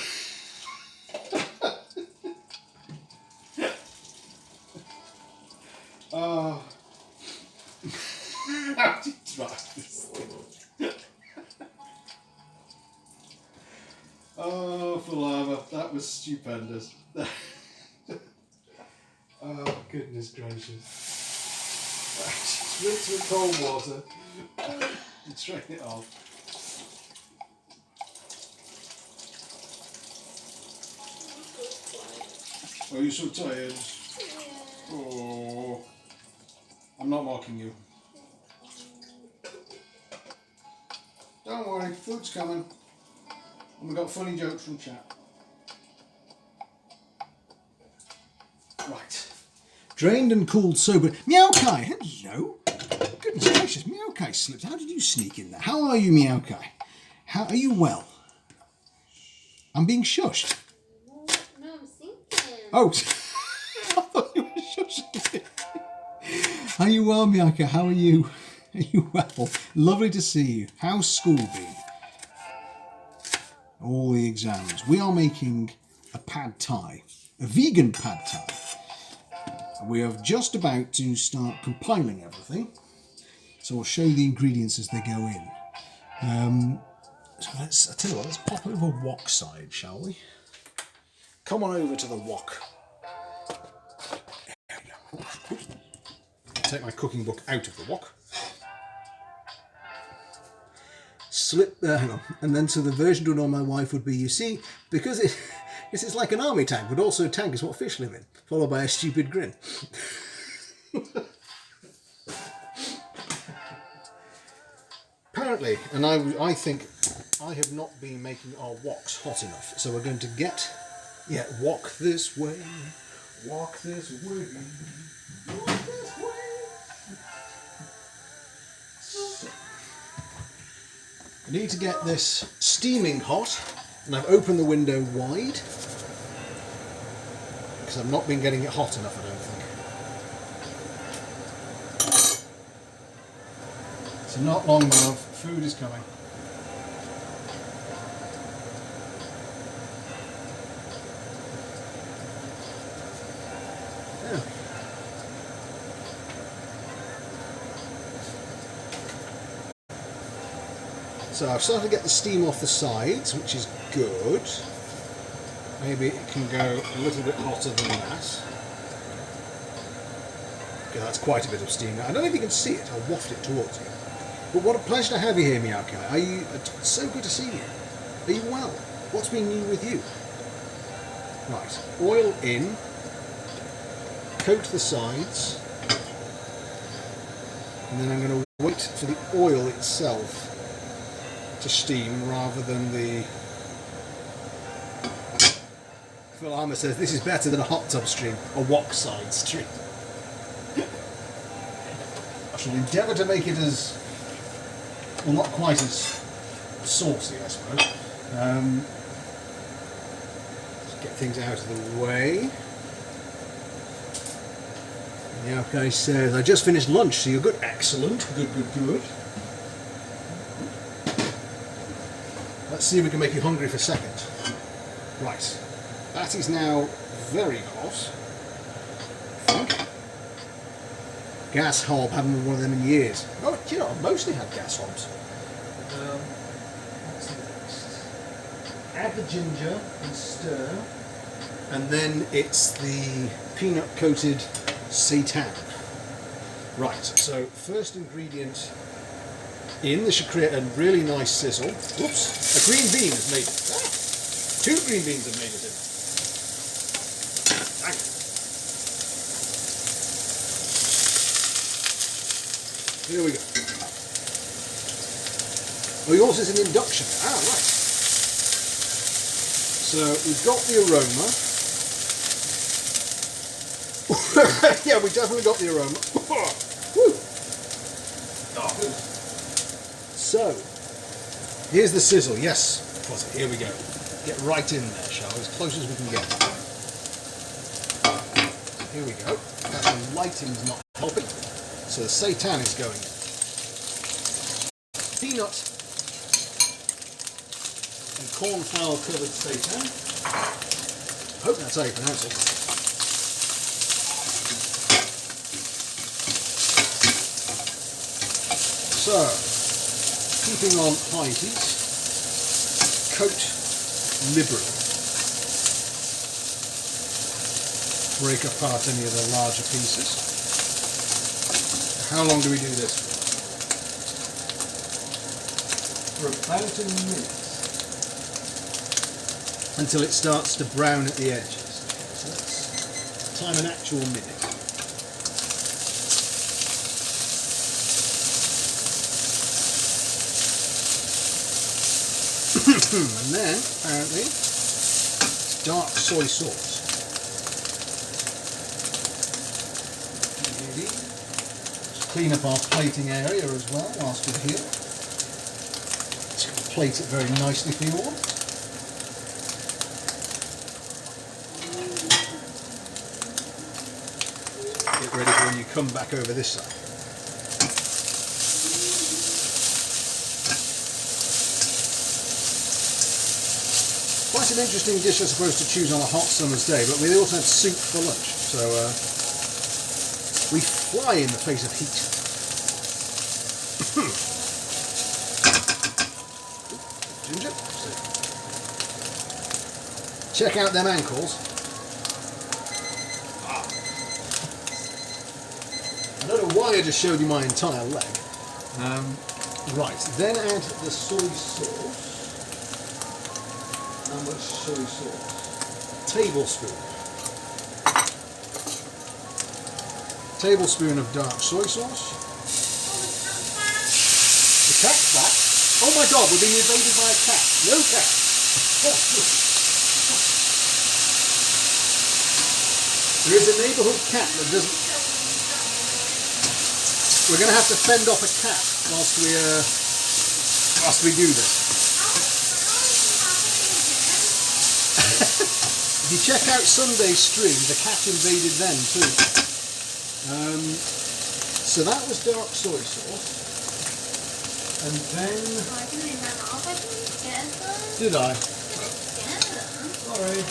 Oh. How do you drive this thing? Oh, Falama, that was stupendous. Oh, goodness gracious. Just rinse with cold water and drain it off. Are you so tired? Yeah. Oh, I'm not mocking you. Don't worry, food's coming. And we've got funny jokes from chat. Right. Drained and cooled sober. Meow Kai, hello. Goodness gracious, Meow Kai slipped. How did you sneak in there? How are you, Meow Kai? How are you well? I'm being shushed. No, I'm thinking. Oh, I thought you were shushing me. Are you well, Meow Kai? How are you? Are you well? Lovely to see you. How's school been? All the exams. We are making a pad thai, a vegan pad thai. We are just about to start compiling everything, so I'll show you the ingredients as they go in. So I tell you what, let's pop over wok side, shall we? Come on over to the wok. There we go. Take my cooking book out of the wok. Slip, hang on, and then so the version to know my wife would be, you see, because it's like an army tank, but also a tank is what fish live in, followed by a stupid grin. Apparently, and I think I have not been making our woks hot enough, so we're going to get, wok this way, walk this way, walk this way. I need to get this steaming hot, and I've opened the window wide because I've not been getting it hot enough, I don't think. So not long, my love, food is coming. Yeah. So I've started to get the steam off the sides, which is good. Maybe it can go a little bit hotter than that. Okay, that's quite a bit of steam now. I don't know if you can see it, I'll waft it towards you. But what a pleasure to have you here, Meow Kai. It's so good to see you. Are you well? What's been new with you? Right, oil in, coat the sides, and then I'm going to wait for the oil itself to steam rather than the... Phil Armour says this is better than a hot tub stream, a wok side stream. I shall endeavour to make it as, well, not quite as saucy, I suppose. Just get things out of the way. Meow Kai says, I just finished lunch, so you're good. Excellent. Good, good, good. Let's see if we can make you hungry for seconds. Right. That is now very hot. I think. Gas hob, haven't had one of them in years. Oh, do you know, I've mostly had gas hobs. What's next? Add the ginger and stir. And then it's the peanut coated seitan. Right, so first ingredient in, this should create a really nice sizzle. Whoops, a green bean has made it. Ah, 2 green beans have made it in. Dang it. Here we go. Oh, yours is an induction. Ah, right. So we've got the aroma. Yeah, we definitely got the aroma. Woo. Oh, good. So, here's the sizzle. Yes, here we go. Get right in there, shall we? As close as we can get. Here we go. The lighting's not helping, so the seitan is going in. Peanut and cornflour covered seitan. I hope that's how you pronounce it. So, keeping on high heat, coat liberally. Break apart any of the larger pieces. How long do we do this for? For about a minute. Until it starts to brown at the edges. So let's time an actual minute. And then, apparently, it's dark soy sauce. Maybe. Let's clean up our plating area as well whilst we're here. Let's plate it very nicely for you all. Get ready for when you come back over this side. Quite an interesting dish, I suppose, to choose on a hot summer's day, but we also had soup for lunch, so we fly in the face of heat. Ginger. Check out them ankles. I don't know why I just showed you my entire leg. Right, then add the soy sauce. How much soy sauce? Tablespoon. Tablespoon of dark soy sauce. The cat's back. Oh my god, we're being invaded by a cat. No cat. There is a neighbourhood cat that doesn't... We're going to have to fend off a cat whilst we do this. If you check out Sunday's stream, the cat invaded then too. So that was dark soy sauce. And then... Did I? Sorry.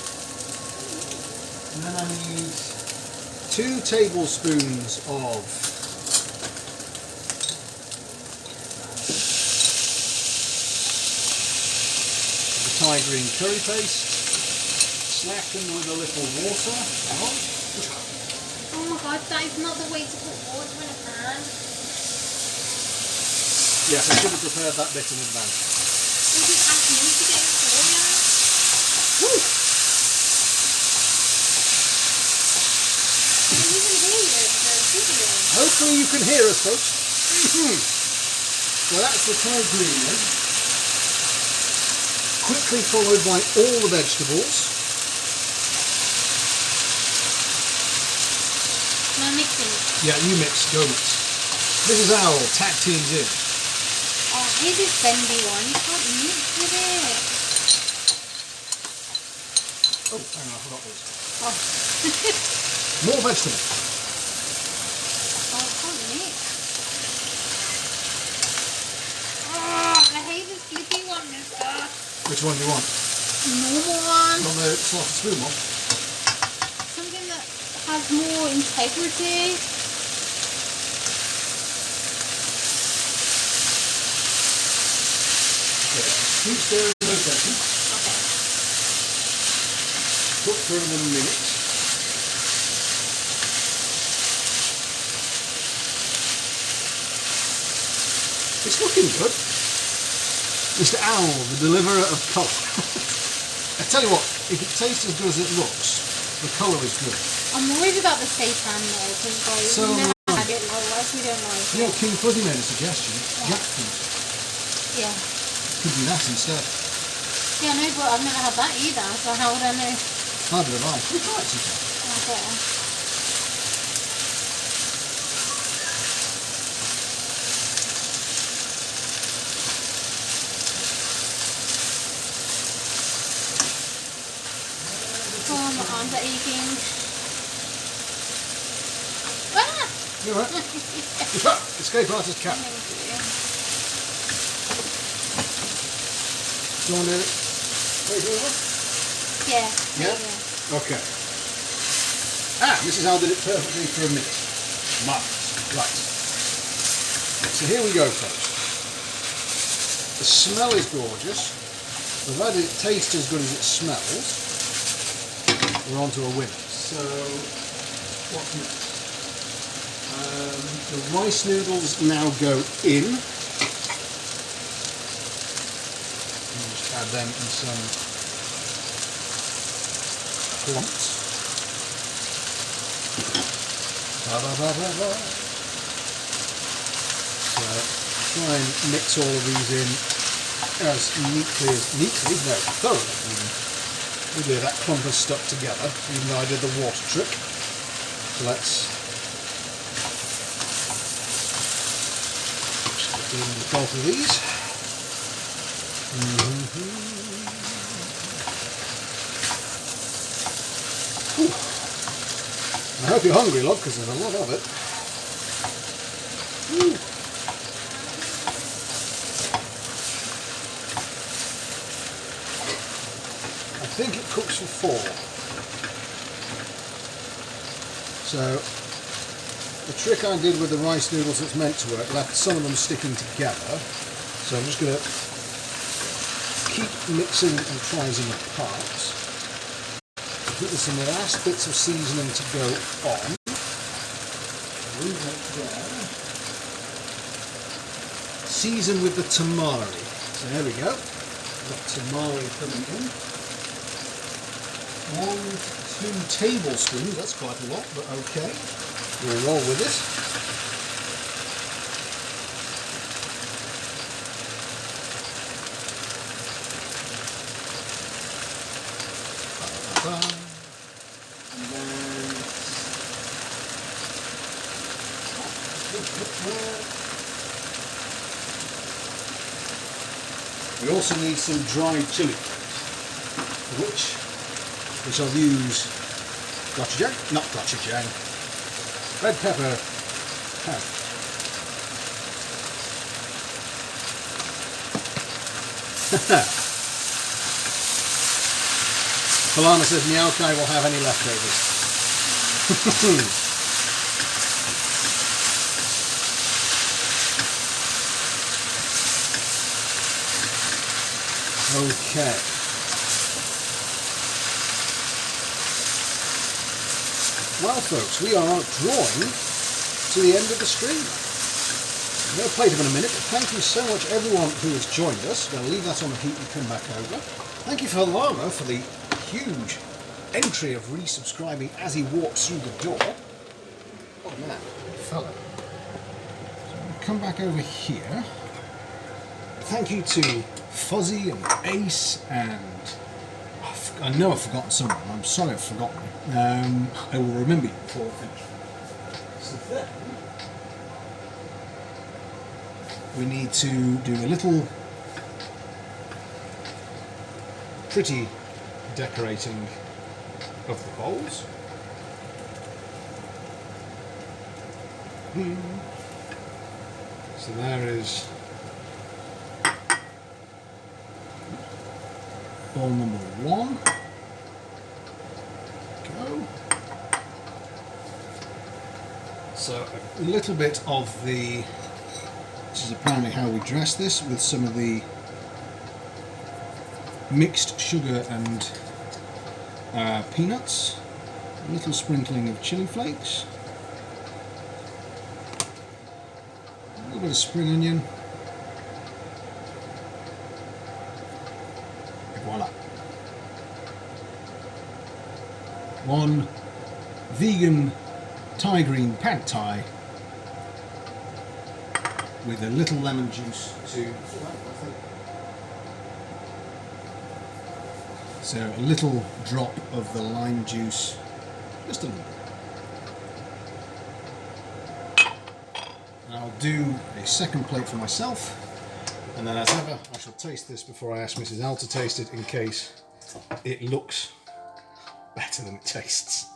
And then I need 2 tablespoons of the Thai green curry paste. Slacken with a little water. Oh my god, that is not the way to put water in a pan. Yes, I should have prepared that bit in advance. You just ask me to get it for you. Woo! I can even hear you over the video. Hopefully you can hear us, folks. So that's the Thai green then. Quickly followed by all the vegetables. Am I mixing it? Yeah, you mix, go mix. This is Owl, tag teams in. Oh, here's this bendy one. You can't mix with it. Oh, hang on, I forgot this. Oh. More vegetables. Oh, I can't mix. Oh, I hate this flippy one, mister. Which one do you want? Normal one. Not the slotted spoon one? Something that has more integrity. Keep stirring for a second. Okay. Cook for another minute. It's looking good. Mr. Owl, the deliverer of colour. I tell you what, if it tastes as good as it looks, the colour is good. I'm worried about the seitan though, because So we've never had it like we don't like it. You know, King Fuzzy made a suggestion. Jackfruit. Yeah. Could do that instead. Yeah, no, but I've never had that either, so how would I know? Neither have I. We tried sometime. Okay. arms are aching. Ah! You alright? Escape artist cat. Thank you. Do you want to take it over? Yeah. Yeah? Okay. Mrs. Al did it perfectly for a minute. Marvellous. Right. So here we go, folks. The smell is gorgeous. Provided it tastes as good as it smells, we're on to a winner. So, what's next? The rice noodles now go in. I'll just add them in some clumps. Ba, ba, ba, ba, ba. So try and mix all of these in as thoroughly even. Look at that clump is stuck together, even though I did the water trick. So let's stick in both of these. I hope you're hungry, love, because there's a lot of it. Ooh. I think it cooks for 4. So the trick I did with the rice noodles that's meant to work left some of them sticking together. So I'm just going to keep mixing and trying them apart. Put some last bits of seasoning to go on. Leave it there. Season with the tamari. So there we go. Got tamari coming in. 1 to 2 tablespoons. That's quite a lot, but okay. We'll roll with it. We also need some dried chili flakes, which I'll use gochujang, red pepper powder. Falana says Meowkai will have any leftovers. Okay. Well, folks, we are drawing to the end of the stream. I'm going to play them in a minute, but thank you so much everyone who has joined us. I'm going to leave that on the heat and come back over. Thank you for Lama for the huge entry of resubscribing as he walks through the door. Oh man, fella. So I'm going to come back over here. Thank you to Fuzzy and Ace and I know I've forgotten someone. I'm sorry I've forgotten. I will remember you before I finish. So then we need to do a little pretty decorating of the bowls. So there is bowl number 1. Go. So a little bit of the, this is apparently how we dress this, with some of the mixed sugar and peanuts, a little sprinkling of chili flakes, a little bit of spring onion. Voila. 1 vegan Thai green pad thai with a little lemon juice to, so a little drop of the lime juice, just a little. And I'll do a second plate for myself. And then, as ever, I shall taste this before I ask Mrs. L to taste it, in case it looks better than it tastes.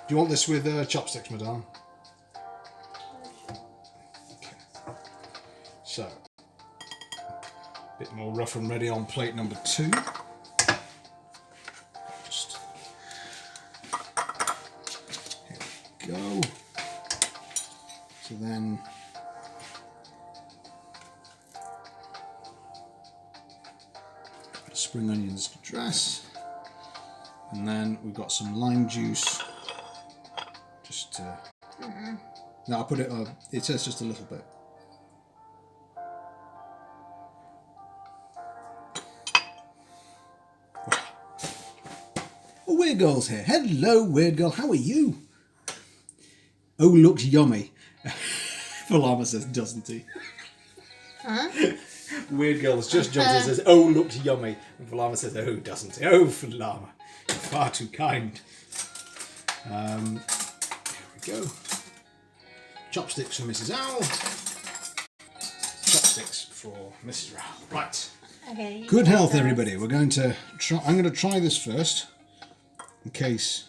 Do you want this with chopsticks, madame? Okay. So, a bit more rough and ready on plate number 2. Just here we go. So then. Spring onions to dress, and then we've got some lime juice. Just no, I put it. It says just a little bit. Oh, Weird Girl's here. Hello, Weird Girl. How are you? Oh, looks yummy. Falama says, doesn't he? Huh? Weird Girl has just jumped in and says, oh, looks yummy. And Falama says, oh, doesn't he? Oh, Falama, you're far too kind. Here we go. Chopsticks for Mrs. Owl. Chopsticks for Mrs. Owl. Right. Okay. Good health, everybody. We're going to try. I'm going to try this first, in case.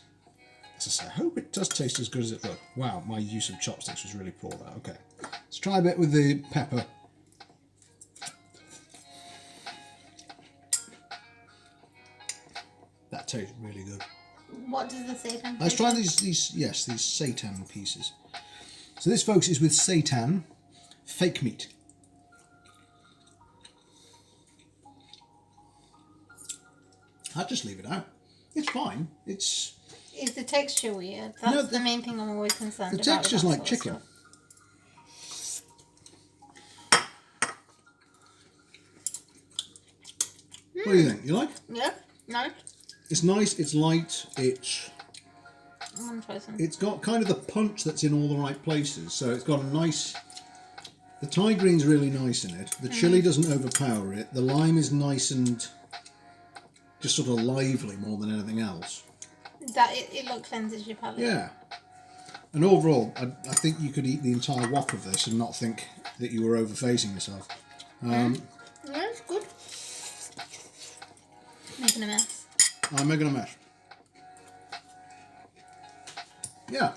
As I say, I hope it does taste as good as it looks. Wow, my use of chopsticks was really poor there. Okay, let's try a bit with the pepper. That tastes really good. What does the seitan? Let's try these seitan pieces. So this, folks, is with seitan, fake meat. I'll just leave it out. It's fine. Is the texture weird? That's the main thing I'm always concerned about. The texture's like chicken. What do you think? You like? Yeah, nice. It's nice, it's light, I'm gonna try some. it's got kind of the punch that's in all the right places. So it's got a nice, the Thai green's really nice in it. The chilli doesn't overpower it. The lime is nice and just sort of lively more than anything else. It looks cleanses your palate. Yeah. And overall, I think you could eat the entire wok of this and not think that you were overfacing yourself. Yeah, it's good. Making a mess. I'm making a mess. Yeah.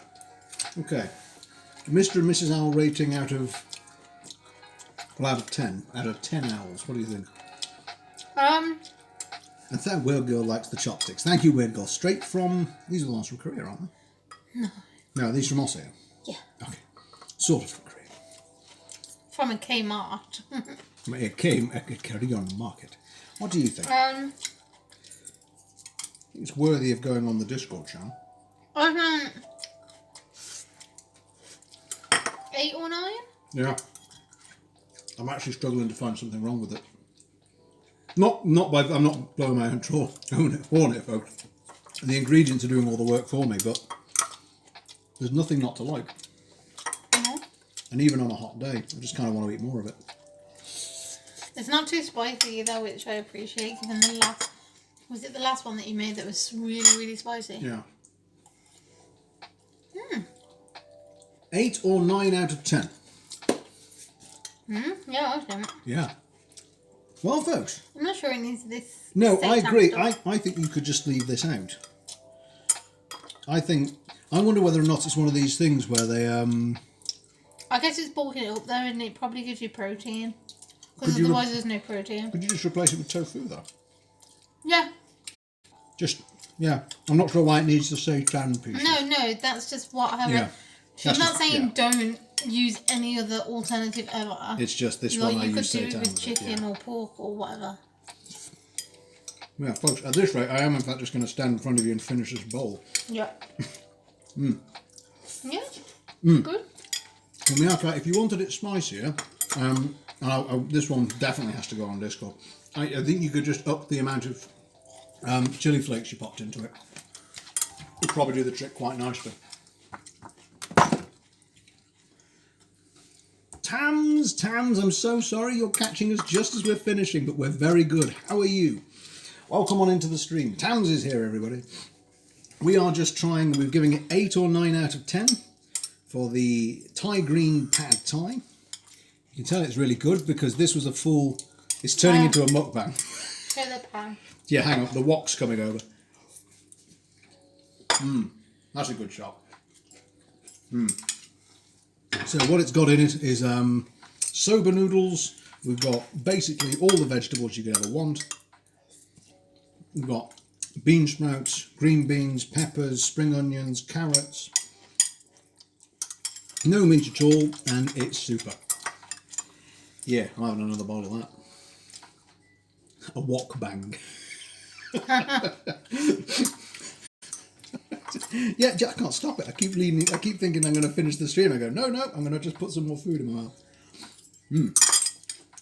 Okay. Mr. and Mrs. Owl rating out of 10. Out of 10 owls. What do you think? Um. And that Weird Girl likes the chopsticks. Thank you, Weird Girl. Straight from... These are the ones from Korea, aren't they? No. No, these from Oseo? Yeah. Okay. Sort of from Korea. From a Kmart. It came a Korean market. What do you think? It's worthy of going on the Discord channel. I think 8 or 9. Yeah. I'm actually struggling to find something wrong with it. I'm not blowing my own horn it, folks. The ingredients are doing all the work for me, but there's nothing not to like. And even on a hot day, I just kind of want to eat more of it. It's not too spicy either, which I appreciate, given the last... Was it the last one that you made that was really, really spicy? Yeah. 8 or 9 out of 10. Yeah, I think. Yeah. Well, folks. I'm not sure it needs this. No, I agree. Stuff. I think you could just leave this out. I wonder whether or not it's one of these things where they I guess it's bulking it up there, and it probably gives you protein. Because otherwise there's no protein. Could you just replace it with tofu though? Yeah. I'm not sure why it needs the seitan piece. No, that's just what I Yeah. She's not saying don't use any other alternative ever. It's just this one I use seitan. You could do seitan it with chicken or pork or whatever. Yeah, folks, at this rate, I am in fact just going to stand in front of you and finish this bowl. Yeah. Yeah. Good. And we are trying, if you wanted it spicier, this one definitely has to go on Discord. I think you could just up the amount of chili flakes you popped into it. Would probably do the trick quite nicely. Tams, I'm so sorry you're catching us just as we're finishing, but we're very good. How are you? Welcome on into the stream. Tams is here, everybody. We are just trying, we're giving it 8 or 9 out of 10 for the Thai green pad Thai. You can tell it's really good because this was a full, it's turning into a mukbang. Show the pan. Yeah, hang on, the wok's coming over. That's a good shot. So what it's got in it is soba noodles. We've got basically all the vegetables you could ever want. We've got bean sprouts, green beans, peppers, spring onions, carrots. No meat at all, and it's super. Yeah, I'm having another bowl of that. A wok bang. Yeah, I can't stop it. I keep thinking I'm going to finish the stream. I go, no, I'm going to just put some more food in my mouth.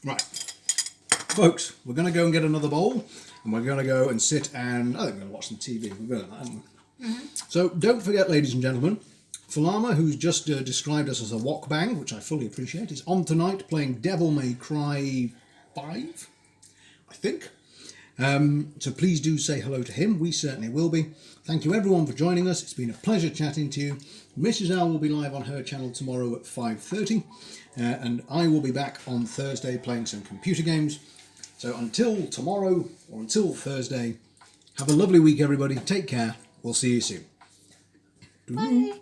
Right. Folks, we're going to go and get another bowl, and we're going to go and sit and, I think we're going to watch some TV. We've got that, haven't we? So don't forget, ladies and gentlemen, Falama, who's just described us as a wok bang, which I fully appreciate, is on tonight playing Devil May Cry 5, I think. So please do say hello to him. We certainly will be. Thank you everyone for joining us. It's been a pleasure chatting to you. Mrs. L will be live on her channel tomorrow at 5:30, and I will be back on Thursday playing some computer games. So until tomorrow or until Thursday, have a lovely week everybody. Take care. We'll see you soon. Bye.